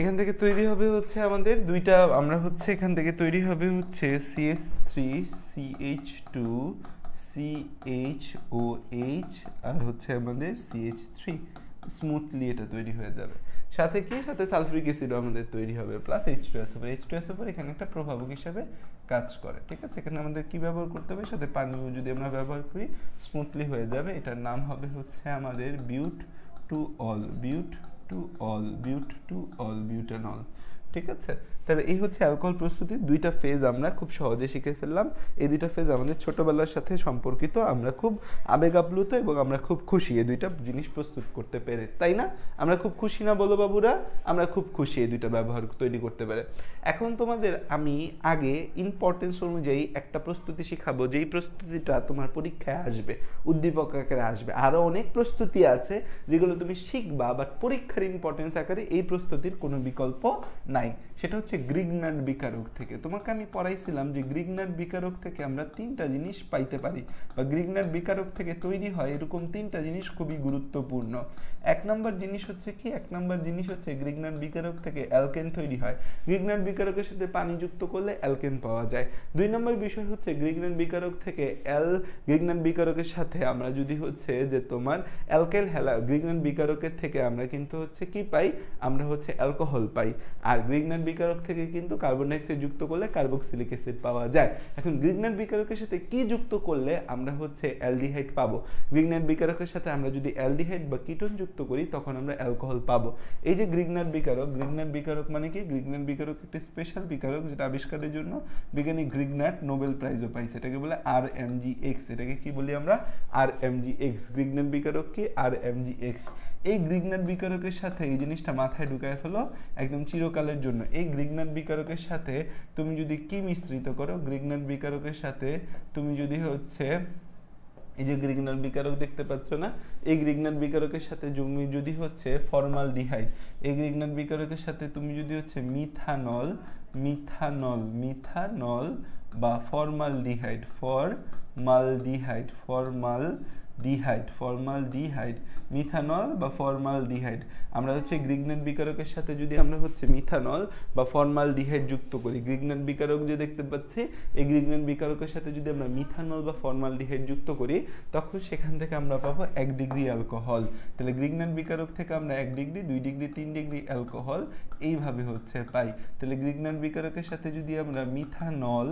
এখান থেকে তৈরি হবে হচ্ছে আমাদের দুইটা, আমরা হচ্ছে এখান থেকে তৈরি হবে হচ্ছে CH3CH2 CHOH আর হচ্ছে আমাদের CH3, স্মুথলি এটা তৈরি হয়ে যাবে। সাথে কি, সাথে সালফিউরিক অ্যাসিডও আমাদের তৈরি হবে, প্লাস H2SO4। H2SO4 এখানে একটা প্রভাবক হিসাবে কাজ করে। ঠিক আছে, এখানে আমাদের কি ব্যবহার করতে হবে, সাথে পানিও যদি আমরা ব্যবহার করি স্মুথলি হয়ে যাবে। এটার নাম হবে হচ্ছে আমাদের বিউটানল। ঠিক আছে, তাহলে এই হচ্ছে অ্যালকোহল প্রস্তুতির দুইটা ফেজ আমরা খুব সহজে শিখে ফেললাম। এই দুইটা ফেজ আমাদের ছোটবেলার সাথে সম্পর্কিত, আমরা খুব আবেগ আপ্লুত এবং আমরা খুব খুশি এই দুইটা জিনিস প্রস্তুত করতে পেরে, তাই না? আমরা খুব খুশি না বলো বাবুরা? আমরা খুব খুশি এই দুইটা ব্যবহার তৈরি করতে পেরে। এখন তোমাদের আমি আগে ইম্পর্টেন্স অনুযায়ী একটা প্রস্তুতি শিখাবো, যেই প্রস্তুতিটা তোমার পরীক্ষায় আসবে, উদ্দীপক আকারে আসবে। আরও অনেক প্রস্তুতি আছে যেগুলো তুমি শিখবা, বাট পরীক্ষার ইম্পর্টেন্স আকারে এই প্রস্তুতির কোনো বিকল্প নাই। সেটা হচ্ছে গ্রিগনার্ড বিকারক থেকে। তোমাকে আমি পড়াইছিলাম যে গ্রিগনার্ড বিকারক থেকে আমরা তিনটা জিনিস পাইতে পারি, বা গ্রিগনার্ড বিকারক থেকে তৈরি হয় এরকম তিনটা জিনিস খুবই গুরুত্বপূর্ণ। এক নম্বর জিনিস হচ্ছে কি, এক নম্বর জিনিস হচ্ছে গ্রিগনার্ড বিকারক থেকে অ্যালকেন তৈরি হয়। গ্রিগনার্ড বিকারকের সাথে পানি যুক্ত করলে অ্যালকেন পাওয়া যায়। দুই নম্বর বিষয় হচ্ছে গ্রিগনার্ড বিকারক থেকে গ্রিগনার্ড বিকারকের সাথে আমরা যদি হচ্ছে যে তোমার অ্যালকেল গ্রিগনার্ড বিকারকের থেকে আমরা কিন্তু হচ্ছে কি পাই, আমরা হচ্ছে অ্যালকোহল পাই। আর গ্রিগনার্ড বিকারক থেকে কিন্তু কার্বন ডাইঅক্সাইড যুক্ত করলে কার্বক্সিলিক অ্যাসিড পাওয়া যায়। এখন গ্রিগনার্ড বিকারকের সাথে কি যুক্ত করলে আমরা হচ্ছে অ্যালডিহাইড পাবো? গ্রিগনার্ড বিকারকের সাথে আমরা যদি অ্যালডিহাইড বা কিটোন যুক্ত করি তখন আমরা অ্যালকোহল পাবো। এই যে গ্রিগনার্ড বিকারক মানে কি? গ্রিগনার্ড বিকারক একটি স্পেশাল বিকারক যেটা আবিষ্কারের জন্য বিজ্ঞানী গ্রিগনার্ড নোবেল প্রাইজও পাইছে। এটাকে বলে RMGX। এটাকে কি বলি আমরা? RMGX। গ্রিগনার্ড বিকারক কি? RMGX। এই গ্রিগনার্ড বিকারকের সাথে এই জিনিসটা মাথায় ঢুকায় ফেলো একদম চিরকালের জন্য। এই গ্রিগনার্ড বিকারকের সাথে তুমি যদি কি মিশ্রিত করো, গ্রিগনার্ড বিকারকের সাথে তুমি যদি হচ্ছে এই যে গ্রিগনার্ড বিকারক দেখতে পাচ্ছ না, এই গ্রিগনার্ড বিকারকের সাথে তুমি যদি হচ্ছে ফর্মালডিহাইড, এই গ্রিগনার্ড বিকারকের সাথে তুমি যদি হচ্ছে মিথানল বা ফর্মালডিহাইড ডিহাইড, ফর্মালডিহাইড, মিথানল বা ফর্মালডিহাইড। আমরা হচ্ছে গ্রিগনেট বিকারকের সাথে যদি আমরা হচ্ছে মিথানল বা ফর্মালডিহাইড যুক্ত করি, গ্রিগনেট বিকারক যে দেখতে পাচ্ছি, এই গ্রিগনেট বিকারকের সাথে যদি আমরা মিথানল বা ফর্মালডিহাইড যুক্ত করি, তখন সেখান থেকে আমরা পাবো 1 ডিগ্রি অ্যালকোহল। তাহলে গ্রিগনেট বিকারক থেকে আমরা 1 ডিগ্রি, 2 ডিগ্রি, 3 ডিগ্রি অ্যালকোহল এইভাবে হচ্ছে পাই। তাহলে গ্রিগনেট বিকারকের সাথে যদি আমরা মিথানল,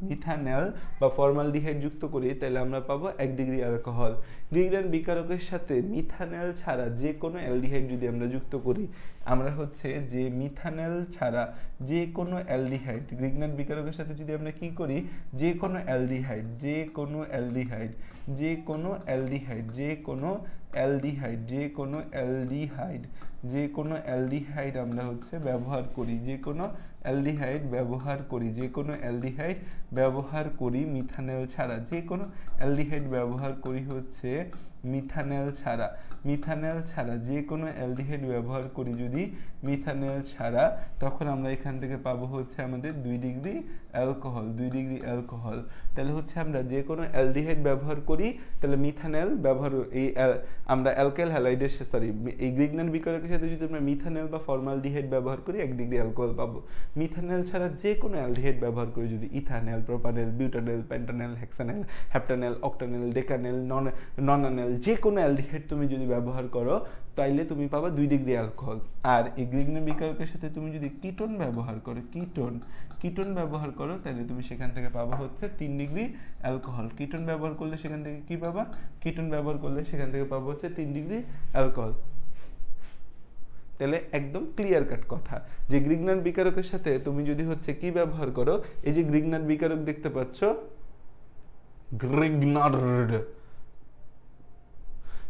মিথানেল বা ফর্মালডিহাইড যুক্ত করি, তাহলে আমরা পাবো 1 ডিগ্রি অ্যালকোহল। গ্রিগনেট বিকারকের সাথে মিথানেল ছাড়া যে কোনো অ্যালডিহাইড যদি আমরা যুক্ত করি, আমরা হচ্ছে যে মিথানেল ছাড়া যে কোনো অ্যালডিহাইড, গ্রিগনেট বিকারকের সাথে যদি আমরা কি করি, যে কোনো অ্যালডিহাইড আমরা হচ্ছে ব্যবহার করি, মিথানেল ছাড়া, যে কোনো অ্যালডিহাইড ব্যবহার করি হচ্ছে মিথানেল ছাড়া যে কোনো অ্যালডিহাইড ব্যবহার করি যদি মিথানেল ছাড়া, তখন আমরা এখান থেকে পাবো হচ্ছে আমাদের 2 ডিগ্রি অ্যালকোহল। তাহলে হচ্ছে আমরা যে কোনো অ্যালডিহাইড ব্যবহার করি, তাহলে মিথানেল ব্যবহার, এই আমরা অ্যালকাইল হ্যালাইডের এই গ্রিগনেট বিকারকের সাথে যদি আমরা মিথানেল বা ফর্মালডিহাইড ব্যবহার করি, 1 ডিগ্রি অ্যালকোহল পাবো। মিথানেল ছাড়া যে কোনো অ্যালডিহাইড ব্যবহার করি যদি, ইথানেল, প্রোপানেল, বিউটানেল, পেন্টানেল, হেক্সানেল, হেপ্টানেল, অক্টানেল, ডেকানেল, ননানেল, যে কোনো অ্যালডিহাইড তুমি যদি ব্যবহার করো, তাইলে তুমি পাবা 2 ডিগ্রি অ্যালকোহল। আর এই গ্রিগনেট বিকারকের সাথে তুমি যদি কিটোন ব্যবহার করো, তাহলে তুমি সেখান থেকে পাবা হচ্ছে 3 ডিগ্রি অ্যালকোহল। কিটোন ব্যবহার করলে সেখান থেকে কি পাবা? সেখান থেকে পাবো হচ্ছে 3 ডিগ্রি অ্যালকোহল। তাহলে একদম ক্লিয়ার কাট কথা যে গ্রিগনেট বিকারকের সাথে তুমি যদি হচ্ছে কি ব্যবহার করো, এই যে গ্রিগনেট বিকারক দেখতে পাচ্ছ,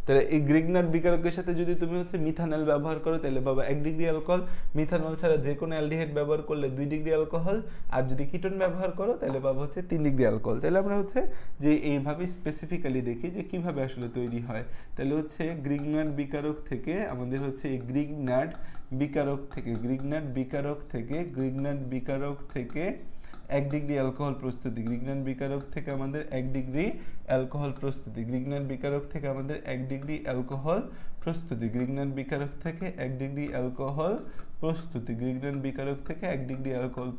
তাহলে এই গ্রিগনেট বিকারকের সাথে যদি তুমি হচ্ছে মিথানল ব্যবহার করো, তাহলে পাবা 1 ডিগ্রি অ্যালকোহল। মিথানল ছাড়া যে কোনো অ্যালডিহাইড ব্যবহার করলে 2 ডিগ্রি অ্যালকোহল। আর যদি কিটোন ব্যবহার করো, তাহলে পাবা হচ্ছে 3 ডিগ্রি অ্যালকোহল। তাহলে আমরা হচ্ছে যে এইভাবে স্পেসিফিক্যালি দেখি যে কিভাবে আসলে তৈরি হয়। তাহলে হচ্ছে গ্রিগনেট বিকারক থেকে আমাদের হচ্ছে এই গ্রিগনেট বিকারক থেকে 1 ডিগ্রি অ্যালকোহল প্রস্তুতি। গ্রিগনেট বিকারক থেকে আমাদের 1 ডিগ্রি অ্যালকোহল প্রস্তুতি। গ্রিগনেট বিকারক থেকে 1 ডিগ্রি অ্যালকোহল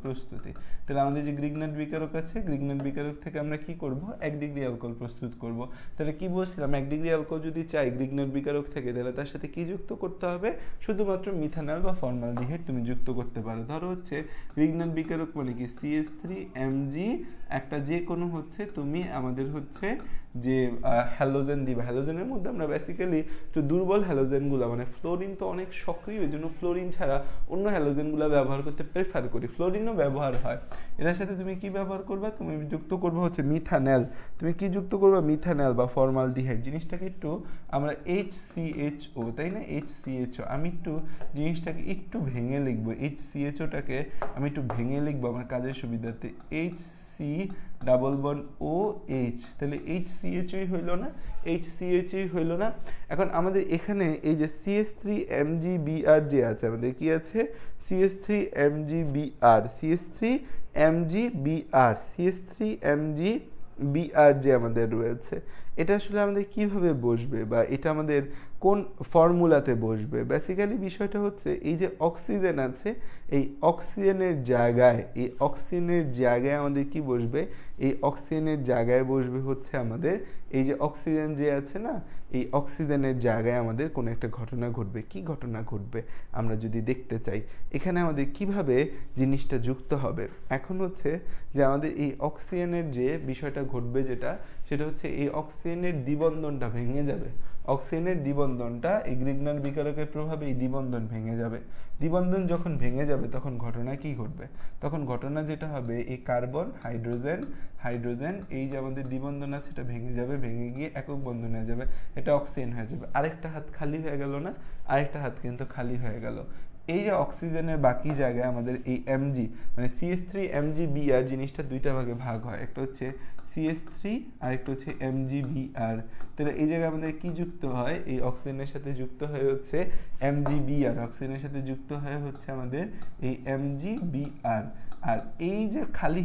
প্রস্তুতি। তাহলে আমাদের যে গ্রিগনেট বিকারক আছে, গ্রিগনেট বিকারক থেকে আমরা কি করব? 1 ডিগ্রি অ্যালকোহল প্রস্তুত করব। তাহলে কি বলছিলাম, 1 ডিগ্রি অ্যালকোহল যদি চাই গ্রিগনেট বিকারক থেকে, তাহলে তার সাথে কি যুক্ত করতে হবে? শুধুমাত্র মিথানল বা ফর্মালডিহাইড তুমি যুক্ত করতে পারো। ধরো হচ্ছে গ্রিগনেট বিকারক মানে কি, CH3Mg একটা যে কোনো হচ্ছে তুমি আমাদের হচ্ছে যে হ্যালোজেন দিবা। হ্যালোজেনের মধ্যে আমরা বেসিক্যালি একটু দুর্বল হ্যালোজেনগুলো, মানে ফ্লোরিন তো অনেক সক্রিয়, এই জন্য ফ্লোরিন ছাড়া অন্য হ্যালোজেনগুলো ব্যবহার করতে প্রেফার করি। ফ্লোরিনও ব্যবহার হয়। এটার সাথে তুমি কি ব্যবহার করবা? তুমি যুক্ত করবে হচ্ছে মিথানেল। তুমি কি যুক্ত করবে? মিথানেল বা ফর্মালডিহাইড। জিনিসটাকে একটু আমরা HCHO, তাই না, HCHO। আমি একটু জিনিসটাকে একটু ভেঙে লিখবো, HCHOটাকে আমি একটু ভেঙে লিখবো আমার কাজের সুবিধাতে, HC⋯OH। তাহলে HCHOই হইল না? এখন আমাদের এখানে এই যে CH3MgBr যে আছে, আমাদের কি আছে? CH3MgBr যে আমাদের রয়েছে, এটা আসলে আমাদের কিভাবে বসবে বা এটা আমাদের কোন ফর্মুলাতে বসবে? বেসিক্যালি বিষয়টা হচ্ছে এই যে অক্সিজেন আছে, এই অক্সিজেনের জায়গায় আমাদের কি বসবে? এই অক্সিজেনের জায়গায় বসবে হচ্ছে আমাদের এই যে অক্সিজেন যে আছে না, এই অক্সিজেনের জায়গায় আমাদের কোনো একটা ঘটনা ঘটবে। কি ঘটনা ঘটবে আমরা যদি দেখতে চাই, এখানে আমাদের কিভাবে জিনিসটা যুক্ত হবে? এখন হচ্ছে যে আমাদের এই অক্সিজেনের যে বিষয়টা ঘটবে, সেটা হচ্ছে এই অক্সিজেনের দ্বিবন্ধনটা ভেঙে যাবে। অক্সিজেনের দ্বিবন্ধনটা এই গ্রিগনেট বিকারকের প্রভাবে এই দ্বিবন্ধন ভেঙে যাবে। দ্বিবন্ধন যখন ভেঙে যাবে, তখন ঘটনা কি ঘটবে? তখন ঘটনা যেটা হবে, এই কার্বন হাইড্রোজেন এই যে আমাদের দ্বিবন্ধন আছে, এটা ভেঙে যাবে, ভেঙে গিয়ে একক বন্ধন হয়ে যাবে, এটা অক্সিজেন হয়ে যাবে। আরেকটা হাত খালি হয়ে গেল না? আরেকটা হাত কিন্তু খালি হয়ে গেল। এই যে অক্সিজেনের বাকি জায়গায় আমাদের এই Mg মানে CH3MgBr জিনিসটা দুইটা ভাগে ভাগ হয়। একটা হচ্ছে CH3 আর একটা হচ্ছে MgBr। তাহলে এই জায়গায় আমাদের কি যুক্ত হয়, এই অক্সিজেনের সাথে যুক্ত হয়ে হচ্ছে MgBr, অক্সিজেনের সাথে যুক্ত হয়ে হচ্ছে আমাদের এই MgBr। আর এই যে খালি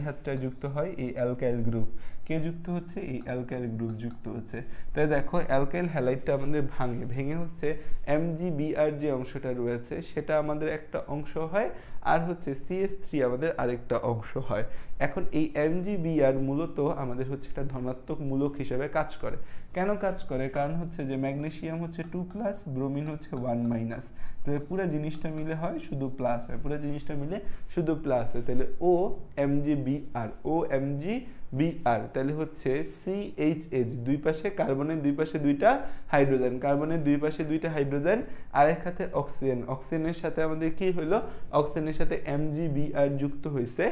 হাতটায় যুক্ত হয় এই অ্যালকাইল গ্রুপ। কে যুক্ত হচ্ছে, এই অ্যালকাইল গ্রুপ যুক্ত হচ্ছে। তাই দেখো অ্যালকাইল হ্যালাইডটা আমাদের ভেঙে হচ্ছে MgBr যে অংশটা রয়েছে সেটা আমাদের একটা অংশ হয়, আর হচ্ছে CH3 আমাদের আরেকটা অংশ হয়। এখন এই MgBr মূলত আমাদের হচ্ছে একটা ধনাত্মক মূলক হিসেবে কাজ করে। কেন কাজ করে, কারণ হচ্ছে যে ম্যাগনেসিয়াম হচ্ছে 2+, ব্রোমিন হচ্ছে 1-। তাহলে পুরো জিনিসটা মিলে হয় শুধু প্লাস হয়, পুরো জিনিসটা মিলে শুধু প্লাস হয়। তাহলে OMgBr, তাহলে হচ্ছে CHH, দুই পাশে কার্বনের দুই পাশে দুইটা হাইড্রোজেন, কার্বনের দুই পাশে দুইটা হাইড্রোজেন, আর এক হাতে অক্সিজেন, অক্সিজেনের সাথে আমাদের কি হলো, অক্সিজেনের সাথে MgBr যুক্ত হয়েছে।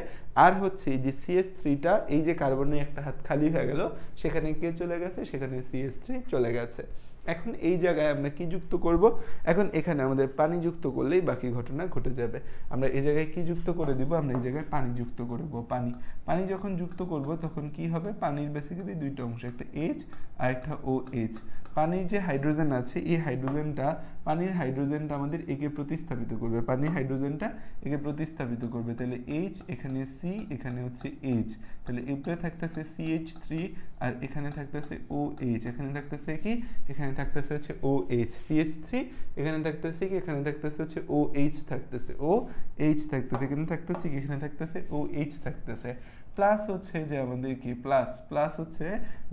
আর হচ্ছে এই যে CH3টা, এই যে কার্বনের একটা হাত খালি হয়ে গেল, সেখানে কে চলে গেছে, সেখানে CH3 চলে গেছে। এখন এই জায়গায় আমরা কি যুক্ত করব, এখন এখানে আমাদের পানি যুক্ত করলেই বাকি ঘটনা ঘটে যাবে। আমরা এই জায়গায় কি যুক্ত করে দিব, আমরা এই জায়গায় পানি যুক্ত করব। পানি যখন যুক্ত করব তখন কি হবে, পানির বেসিক্যালি দুইটা অংশ, একটা H আর একটা OH। পানির যে হাইড্রোজেন আছে, এই পানির হাইড্রোজেনটা আমাদের একে প্রতিস্থাপিত করবে, তাহলে H, এখানে C, এখানে হচ্ছে H, তাহলে উপরে থাকতেছে CH3 আর এখানে থাকতেছে OH, এখানে থাকতেছে কি, এখানে থাকতেছে হচ্ছে OH, CH3, এখানে থাকতেছে কি, এখানে থাকতেছে হচ্ছে OH থাকতেছে, এখানে থাকতেছে কি, এখানে থাকতেছে OH থাকতেছে। প্লাস হচ্ছে যে আমাদের কি, প্লাস হচ্ছে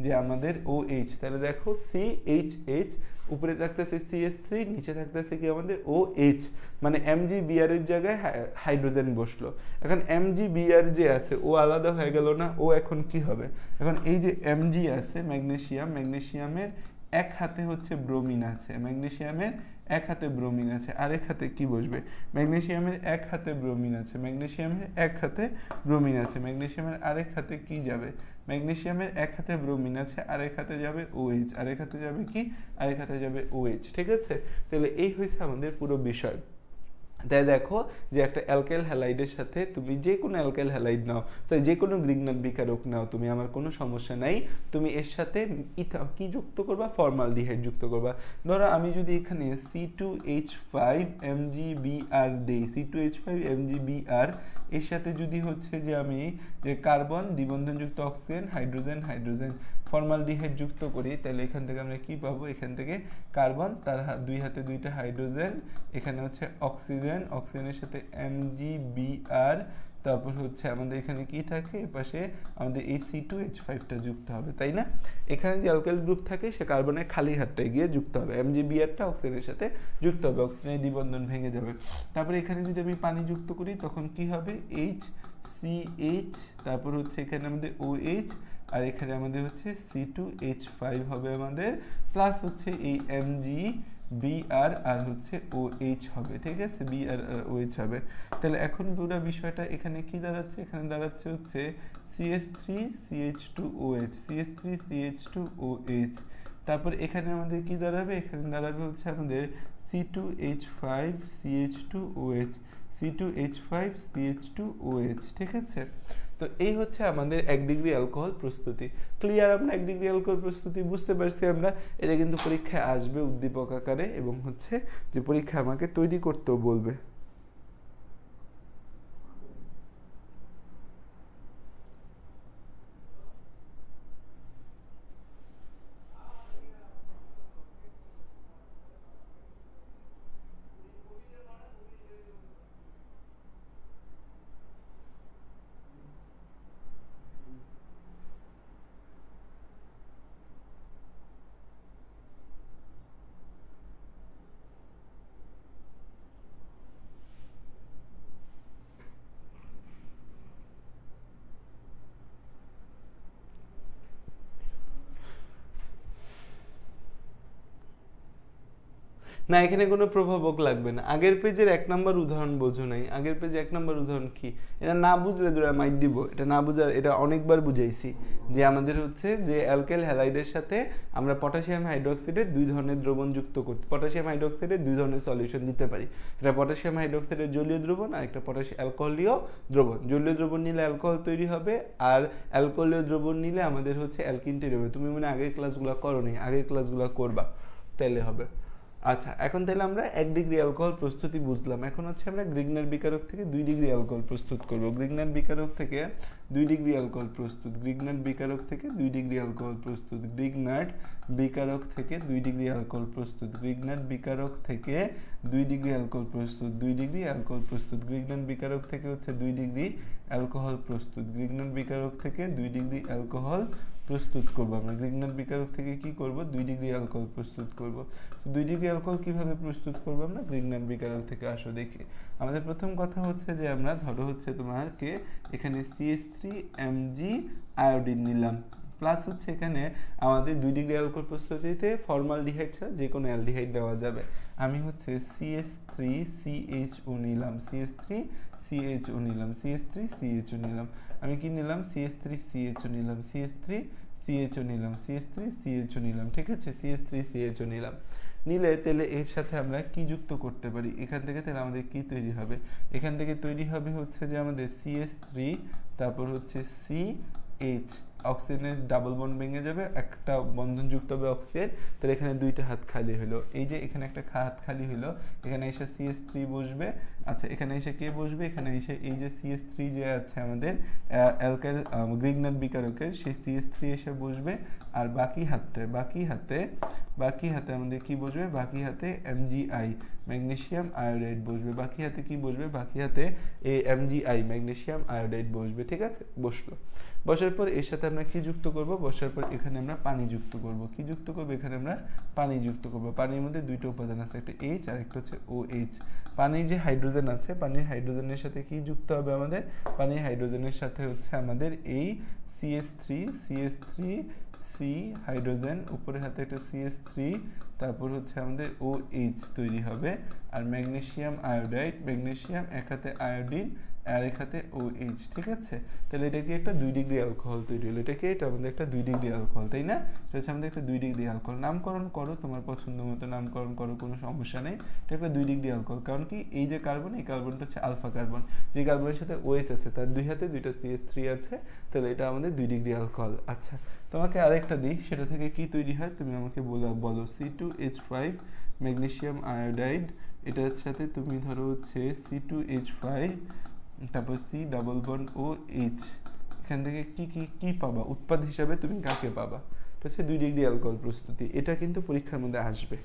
যে আমাদের OH, তাহলে দেখো CHH, উপরে থাকতেছে CH3, নিচে থাকতেছে কি আমাদের OH, মানে MgBr এর জায়গায় হাইড্রোজেন বসলো। এখন MgBr যে আছে ও আলাদা হয়ে গেল না, ও এখন কি হবে, এখন এই যে Mg আছে ম্যাগনেসিয়ামের এক হাতে হচ্ছে ব্রোমিন আছে, আরেক হাতে কি বসবে, ম্যাগনেসিয়ামের এক হাতে ব্রোমিন আছে, ম্যাগনেসিয়ামের আরেক হাতে কি যাবে, ম্যাগনেসিয়ামের এক হাতে ব্রোমিন আছে, আরেক হাতে যাবে OH, আরেক হাতে যাবে কি, আরেক হাতে যাবে OH। ঠিক আছে, তাহলে এই হয়েছে আমাদের পুরো বিষয়। তাই দেখো যে একটা অ্যালকাইল হ্যালাইডের সাথে তুমি যে কোনো অ্যালকাইল হ্যালাইড নাও, যে কোনো গ্রিগনাট বিকারক নাও তুমি, আমার কোনো সমস্যা নাই, তুমি এর সাথে কি যুক্ত করবা, ফর্মালডিহাইড যুক্ত করবা। ধরো আমি যদি এখানে C2H5MgBr দেই, C2H5MgBr এর সাথে যদি হচ্ছে যে আমি যে কার্বন দ্বিবন্ধনযুক্ত অক্সিজেন, হাইড্রোজেন ফর্মালডিহাইড যুক্ত করি, তাহলে এখান থেকে আমরা কি পাবো, এখান থেকে কার্বন, তার দুই হাতে দুইটা হাইড্রোজেন, এখানে হচ্ছে অক্সিজেনের সাথে MgBr, তারপর হচ্ছে আমাদের এখানে কি থাকে, এপাশে আমাদের এই C2H5টা যুক্ত হবে, তাই না। এখানে যে অ্যালকাইল গ্রুপ থাকে সে কার্বনের খালি হাতটায় গিয়ে যুক্ত হবে, MgBrটা অক্সিজেনের সাথে যুক্ত হবে, অক্সিজেনের দ্বিবন্ধন ভেঙে যাবে। তারপরে এখানে যদি আমি পানি যুক্ত করি তখন কি হবে, HCH, তারপর হচ্ছে এখানে আমাদের OH, আর এখানে আমাদের হচ্ছে C2H5 হবে আমাদের, প্লাস হচ্ছে এই MgBr আর হচ্ছে OH হবে। ঠিক আছে, Br আর OH হবে। তাহলে এখন পুরো বিষয়টা এখানে কি দাঁড়াচ্ছে, এখানে দাঁড়াচ্ছে হচ্ছে CH3CH2OH, তারপর এখানে আমাদের কি দাঁড়াবে, এখানে দাঁড়াবে হচ্ছে আমাদের C2H5CH2OH। ঠিক আছে, তো এই হচ্ছে আমাদের 1 ডিগ্রি অ্যালকোহল প্রস্তুতি। ক্লিয়ার, আমরা 1 ডিগ্রি অ্যালকোহল প্রস্তুতি বুঝতে পারছি আমরা। এটা কিন্তু পরীক্ষায় আসবে উদ্দীপক আকারে, এবং হচ্ছে যে পরীক্ষা আমাকে তৈরি করতেও বলবে। না, এখানে কোনো প্রভাবক লাগবে না। আগের পেজের 1 নাম্বার উদাহরণ বোঝো নাই। আগের পেজে 1 নাম্বার উদাহরণ কি? এটা না বুঝলে দুরা মাইক দিব। এটা না বুঝার, এটা অনেকবার বুঝাইছি যে আমাদের হচ্ছে যে অ্যালকাইল হ্যালাইডের সাথে আমরা পটাশিয়াম হাইড্রোক্সাইডের 2 ধরনের দ্রবণ যুক্ত করতে, পটাশিয়াম হাইড্রোক্সাইডের 2 ধরনের সলিউশন দিতে পারি। এটা পটাশিয়াম হাইড্রোক্সাইডের জলীয় দ্রবণ আর একটা অ্যালকোহলীয় দ্রবণ। জলীয় দ্রবণ নিলে অ্যালকোহল তৈরি হবে, আর অ্যালকোহলীয় দ্রবণ নিলে আমাদের হচ্ছে অ্যালকিন তৈরি হবে। তুমি মনে আগের ক্লাসগুলো করোনি, আগের ক্লাসগুলো করবা, তাইলে হবে। আচ্ছা, এখন তাহলে আমরা 1 ডিগ্রি অ্যালকোহল প্রস্তুতি বুঝলাম। এখন হচ্ছে আমরা গ্রিগনার বিকারক থেকে 2 ডিগ্রি অ্যালকোহল প্রস্তুত করব। গ্রিগনার বিকারক থেকে 2 ডিগ্রি অ্যালকোহল প্রস্তুত, গ্রিগনার বিকারক থেকে 2 ডিগ্রি অ্যালকোহল প্রস্তুত, গ্রিগনার বিকারক থেকে 2 ডিগ্রি অ্যালকোহল প্রস্তুত, গ্রিগনার বিকারক থেকে 2 ডিগ্রি অ্যালকোহল প্রস্তুত, 2 ডিগ্রি অ্যালকোহল প্রস্তুত, গ্রিগনার বিকারক থেকে হচ্ছে 2 ডিগ্রি অ্যালকোহল প্রস্তুত, গ্রিগনার বিকারক থেকে 2 ডিগ্রি অ্যালকোহল প্রস্তুত করব। আমরা গ্রিগনার বিকারক থেকে কি করব? 2 ডিগ্রি অ্যালকোহল প্রস্তুত করব। 2 ডিগ্রি অ্যালকোহল কিভাবে প্রস্তুত করব আমরা? গ্রিগনার বিকারক থেকে আসো দেখি। আমাদের প্রথম কথা হচ্ছে যে আমরা ধরো হচ্ছে তোমাকে এখানে CH3Mg আয়োডিন নিলাম, প্লাস হচ্ছে এখানে আমাদের 2 ডিগ্রি অ্যালকোহল প্রস্তুতিতে ফর্মালডিহাইড ছাড়া যে কোনো অ্যালডিহাইড দেওয়া যাবে। আমি হচ্ছে CH3CHO নিলাম, CH3CHO নিলাম, CH3CHO নিলাম। আমি কি নিলাম? CH3CHO নিলাম, CH3CHO নিলাম, CH3CHO নিলাম। ঠিক আছে, CH3CHO নিলাম। নিলে তাহলে এর সাথে আমরা কি যুক্ত করতে পারি? এখান থেকে তাহলে আমাদের কি তৈরি হবে? এখান থেকে তৈরি হবে হচ্ছে যে আমাদের CH3, তারপর হচ্ছে CH, অক্সিজেনের ডাবল বন্ড ভেঙে যাবে, একটা বন্ধন যুক্ত হবে অক্সিজেন, তাহলে এখানে 2টা হাত খালি হলো। এই যে এখানে একটা হাত খালি হলো, এখানে এসে CH3 বসবে। আচ্ছা, এখানে এসে কে বসবে? এখানে এসে এই যে CH3 যে আছে আমাদের অ্যালকাইল গ্রিগনার বিকারকের, সেই CH3 এসে বসবে। আর বাকি হাতে আমাদের কি বসবে? বাকি হাতে MgI, ম্যাগনেসিয়াম আয়োডাইড বসবে। বাকি হাতে কি বসবে? বাকি হাতে MgI, ম্যাগনেসিয়াম আয়োডাইড বসবে। ঠিক আছে, বসলো। বসার পর এর সাথে আমরা কি যুক্ত করব? বসার পর এখানে আমরা পানি যুক্ত করব। কি যুক্ত করব? এখানে আমরা পানি যুক্ত করব। পানির মধ্যে 2টা উপাদান আছে, একটা H আর একটা হচ্ছে OH। পানির যে হাইড্রোজেন আছে, পানির হাইড্রোজেনের সাথে কি যুক্ত হবে আমাদের? পানির হাইড্রোজেনের সাথে হচ্ছে আমাদের এই CH3 C হাইড্রোজেন, উপরের হাতে একটা CH3, তারপর হচ্ছে আমাদের OH তৈরি হবে। আর ম্যাগনেসিয়াম আয়োডাইড, ম্যাগনেসিয়াম এক হাতে আয়োডিন আর এক হাতে OH। ঠিক আছে, তাহলে এটা কি একটা 2 ডিগ্রি অ্যালকোহল তৈরি হলো। এটা কি? এটা আমাদের একটা 2 ডিগ্রি অ্যালকোহল, তাই না? এটা হচ্ছে আমাদের একটা 2 ডিগ্রি অ্যালকোহল। নামকরণ করো, তোমার পছন্দ মতো নামকরণ করো, কোনো সমস্যা নেই। এটা একটা 2 ডিগ্রি অ্যালকোহল। কারণ কি? এই যে কার্বন, এই কার্বনটা হচ্ছে আলফা কার্বন, যে কার্বনের সাথে OH আছে তার 2 হাতে 2টা CH3 আছে, তাহলে এটা আমাদের 2 ডিগ্রি অ্যালকোহল। আচ্ছা, তোমাকে আরেকটা দিই, সেটা থেকে কি তৈরি হয় তুমি আমাকে বলো। C2H5 ম্যাগনেসিয়াম আয়োডাইড, এটার সাথে তুমি ধরো হচ্ছে C2H5, তারপর C ডাবল বন্ড OH। এখান থেকে কি পাবা উৎপাদ হিসাবে? তুমি কাকে পাবা? এটা হচ্ছে 2 ডিগ্রি অ্যালকোহল প্রস্তুতি। এটা কিন্তু পরীক্ষার মধ্যে আসবে।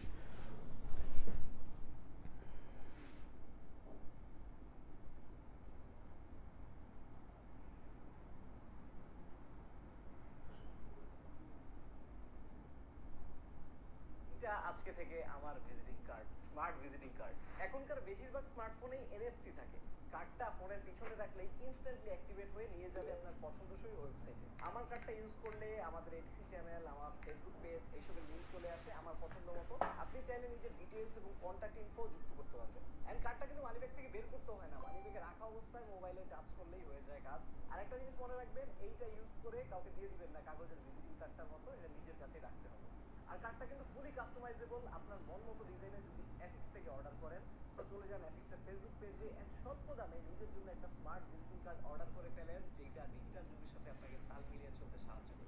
আজকে থেকে আমার visiting card, smart visiting card. এখনকার বেশিরভাগ স্মার্টফোনেই এনএফসি থাকে। কার্ডটা ফোনের পিছনে রাখলেই ইনস্ট্যান্টলি অ্যাক্টিভেট হয়ে নিয়ে যাবে আপনার পছন্দসই ওয়েবসাইটে। আমার কার্ডটা ইউজ করলে আমাদের এডিসি চ্যানেল, আমার ফেসবুক পেজ, এইসবের লিঙ্ক চলে আসে আমার পছন্দ মতো। আপনি চাইলে নিজের ডিটেইলস এবং কন্ট্যাক্ট ইনফো যুক্ত করতে পারবেন। এন্ড কার্ডটা কিন্তু মানিব্যাগ থেকে বের করতে হয় না, মানিব্যাগে রাখা অবস্থায় মোবাইলে টাচ করলেই হয়ে যায় কাজ। আরেকটা জিনিস মনে রাখবেন, এইটা ইউজ করে কাউকে দিয়ে দিবেন না, কাগজের ভিজিটিং কার্ডটার মতো। এটা নিজের কাছেই রাখতে হবে। আর কার্ডটা কিন্তু ফুলি কাস্টমাইজেবল। আপনার মন মতো ডিজাইনে যদি এফিক্স থেকে অর্ডার করেন, তো চলে যান এফিক্সের ফেসবুক পেজে এন্ড স্বল্প দামে নিজের জন্য একটা স্মার্ট ভিজিটিং কার্ড অর্ডার করে ফেলেন, যেটা ডিজিটাল যুগের সাথে আপনাকে তাল মিলিয়ে চলতে সাহায্য করবে।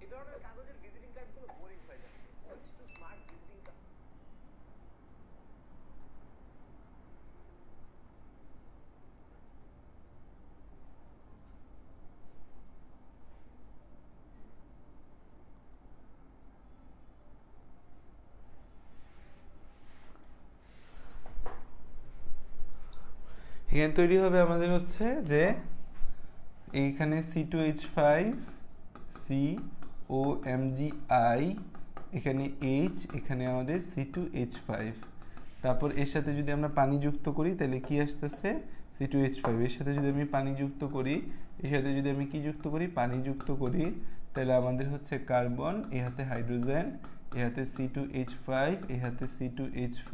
এই ধরনের কাগজের ভিজিটিং কার্ডগুলো বোরিং হয়ে যাচ্ছে, switch to smart visiting card. এখানে তৈরি হবে আমাদের হচ্ছে যে এইখানে C2H5 COMgI, এখানে H, এখানে আমাদের C2H5। তারপর এর সাথে যদি আমরা পানি যুক্ত করি তাহলে কি আসতেছে? C2H5। এর সাথে যদি আমি পানি যুক্ত করি, এর সাথে যদি আমি কি যুক্ত করি? পানি যুক্ত করি, তাহলে আমাদের হচ্ছে কার্বন, এ হাতে হাইড্রোজেন, এ হাতে C2H5, এ হাতে C2H5,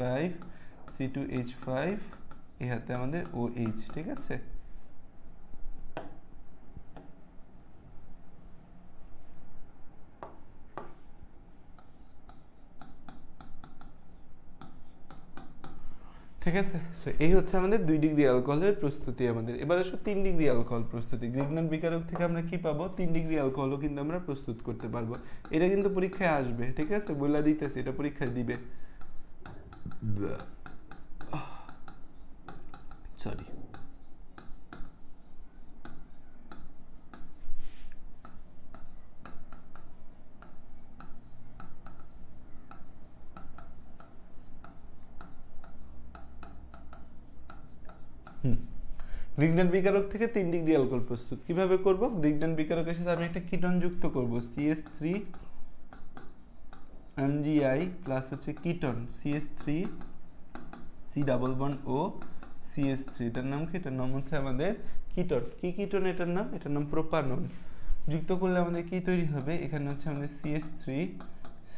C2H5, এ হাতে আমাদের OH, ঠিক আছে? ঠিক আছে, সো এই হচ্ছে আমাদের 2 ডিগ্রি অ্যালকোহলের প্রস্তুতি আমাদের। এবার আসো 3 ডিগ্রি অ্যালকোহল প্রস্তুতি। গ্রিগনান বিকারক থেকে আমরা কি পাবো? 3 ডিগ্রি অ্যালকোহলও কিন্তু আমরা প্রস্তুত করতে পারবো। এটা কিন্তু পরীক্ষায় আসবে, ঠিক আছে? বইলা দিতেছে, এটা পরীক্ষায় দিবে। সরি। গ্রিগনান বিকারক থেকে 3 ডিগ্রি অ্যালকোহল প্রস্তুত কিভাবে করব? গ্রিগনান বিকারকের সাথে আমি একটা কিটোন যুক্ত করব, CH3 MgI প্লাস হচ্ছে ketone CH3 C double bond O CH3, এটার নাম কি? এটার নাম হচ্ছে আমাদের কিটোন। কি কিটোন এটার নাম? এটার নাম প্রোপানন। যুক্ত করলে আমাদের কি তৈরি হবে? এখানে হচ্ছে আমাদের CH3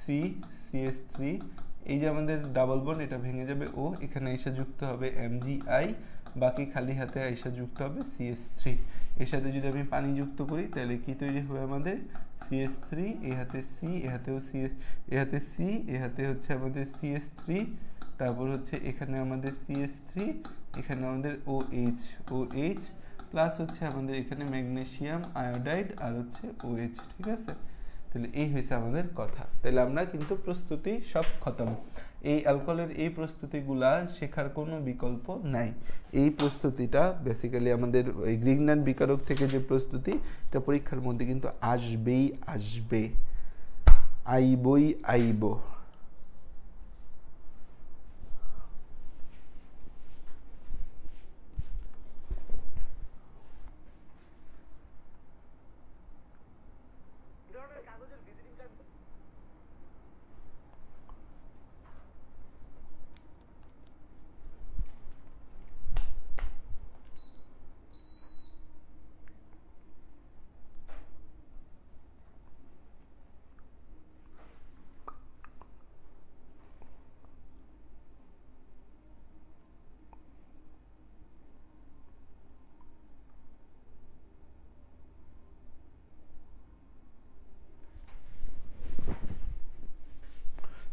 C CH3, এই যে আমাদের ডাবল বন্ড এটা ভেঙে যাবে O, এখানে এসে যুক্ত হবে MgI, বাকি খালি হাতে এসে যুক্ত হবে CH3। এর সাথে যদি আমি পানি যুক্ত করি তাহলে কি তৈরি হবে আমাদের? CH3, এ হাতে C, এ হাতেও C, এ হাতে C, এ হাতে হচ্ছে আমাদের CH3, তারপর হচ্ছে এখানে আমাদের CH3, এখানে আমাদের OH প্লাস হচ্ছে আমাদের এখানে ম্যাগনেসিয়াম আয়োডাইড আর হচ্ছে OH, ঠিক আছে? তাহলে এই হয়েছে আমাদের কথা। তাহলে আমরা কিন্তু প্রস্তুতি সব খতম। এই অ্যালকোহলের এই প্রস্তুতিগুলা শেখার কোনো বিকল্প নাই। এই প্রস্তুতিটা বেসিক্যালি আমাদের এই গ্রিগনান বিকারক থেকে যে প্রস্তুতি, এটা পরীক্ষার মধ্যে কিন্তু আসবেই আসবে, আইব। কাগজের ভিজিটিং কার্ড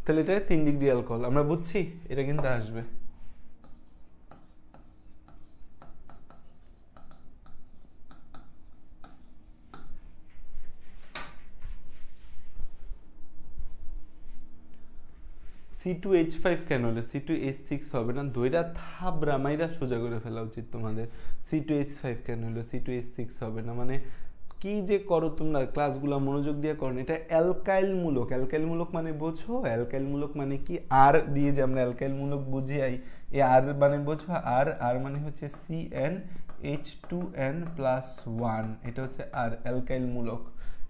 তাহলে এটা 3 ডিগ্রি অ্যালকোহল আমরা বুঝছি, এটা কিন্তু আসবে। C2H5 কেন হলো? C2H6 হবে না? দইটা থাবরা মাইরা সোজা করে ফেলা উচিত তোমাদের। C2H5 কেন হলো? C2H6 হবে না মানে কি যে করো তোমরা, ক্লাসগুলো মনোযোগ দিয়ে করো। এটা অ্যালকাইল মূলক। অ্যালকাইল মূলক মানে বোঝো? অ্যালকাইল মূলক মানে কি? আর দিয়ে যে আমরা অ্যালকাইল মূলক বুঝি আই, এই আর মানে বোঝো? আর মানে হচ্ছে CnH2n+1, এটা হচ্ছে আর অ্যালকাইল মূলক।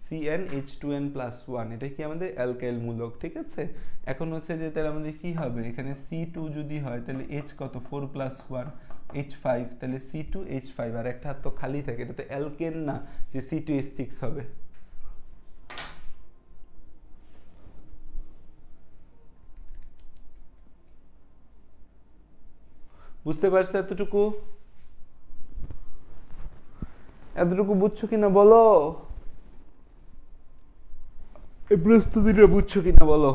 CnH2n+1, এটা কি আমাদের অ্যালকাইল মূলক, ঠিক আছে? এখন হচ্ছে যে তাহলে আমাদের কি হবে? এখানে C2 যদি হয় তাহলে H কত? 4+1 H5, তাহলে C2H5, আর একটা হাত তো খালি থাকে, এটা তো অ্যালকেন না যে C2H6 হবে। বুঝতে পারছো এতটুকু? এতটুকু বুঝছো কিনা বলো? এই প্রস্তুতিটা বুঝছো কিনা বলো?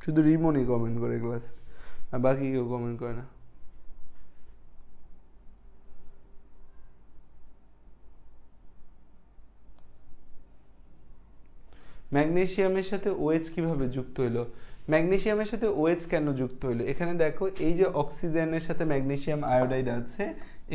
শুধু রিমনই কমেন্ট করে ক্লাস, আর বাকি কেউ কমেন্ট করে না। ম্যাগনেসিয়ামের সাথে OH কিভাবে যুক্ত হলো? ম্যাগনেসিয়ামের সাথে OH কেন যুক্ত হলো? এখানে দেখো এই যে অক্সিজেনের সাথে ম্যাগনেসিয়াম আয়োডাইড আছে,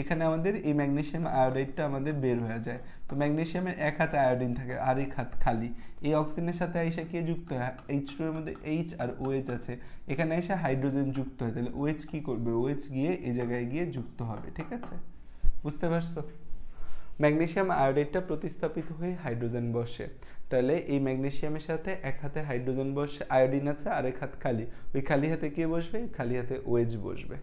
এখানে আমাদের এই ম্যাগনেসিয়াম আয়োডাইডটা আমাদের বের হয়ে যায়। তো ম্যাগনেসিয়ামের এক হাতে আয়োডিন থাকে, আর এক হাত খালি। এই অক্সিজেনের সাথে এসে কে যুক্ত হয়? H2 এর মধ্যে H আর OH আছে, এখানে এসে হাইড্রোজেন যুক্ত হয়। তাহলে OH কি করবে? OH গিয়ে এই জায়গায় গিয়ে যুক্ত হবে, ঠিক আছে? বুঝতে পারছো? ম্যাগনেসিয়াম আয়োডাইডটা প্রতিস্থাপিত হয়ে হাইড্রোজেন বসে। তাহলে এই ম্যাগনেসিয়ামের সাথে এক হাতে হাইড্রোজেন বসে, আয়োডিন আছে, আর এক হাত খালি। ওই খালি হাতে কে বসবে? খালি হাতে OH বসবে।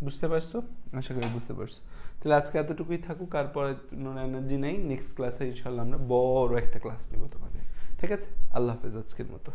বুঝতে পারছো? আশা করি বুঝতে পারছো। তাহলে আজকে এতটুকুই থাকুক, আর পরে এনার্জি নেই। নেক্সট ক্লাসে ইনশাল্লাহ আমরা বড় একটা ক্লাস নিব তোমাদের। ঠিক আছে, আল্লাহ হাফেজ আজকের মতো।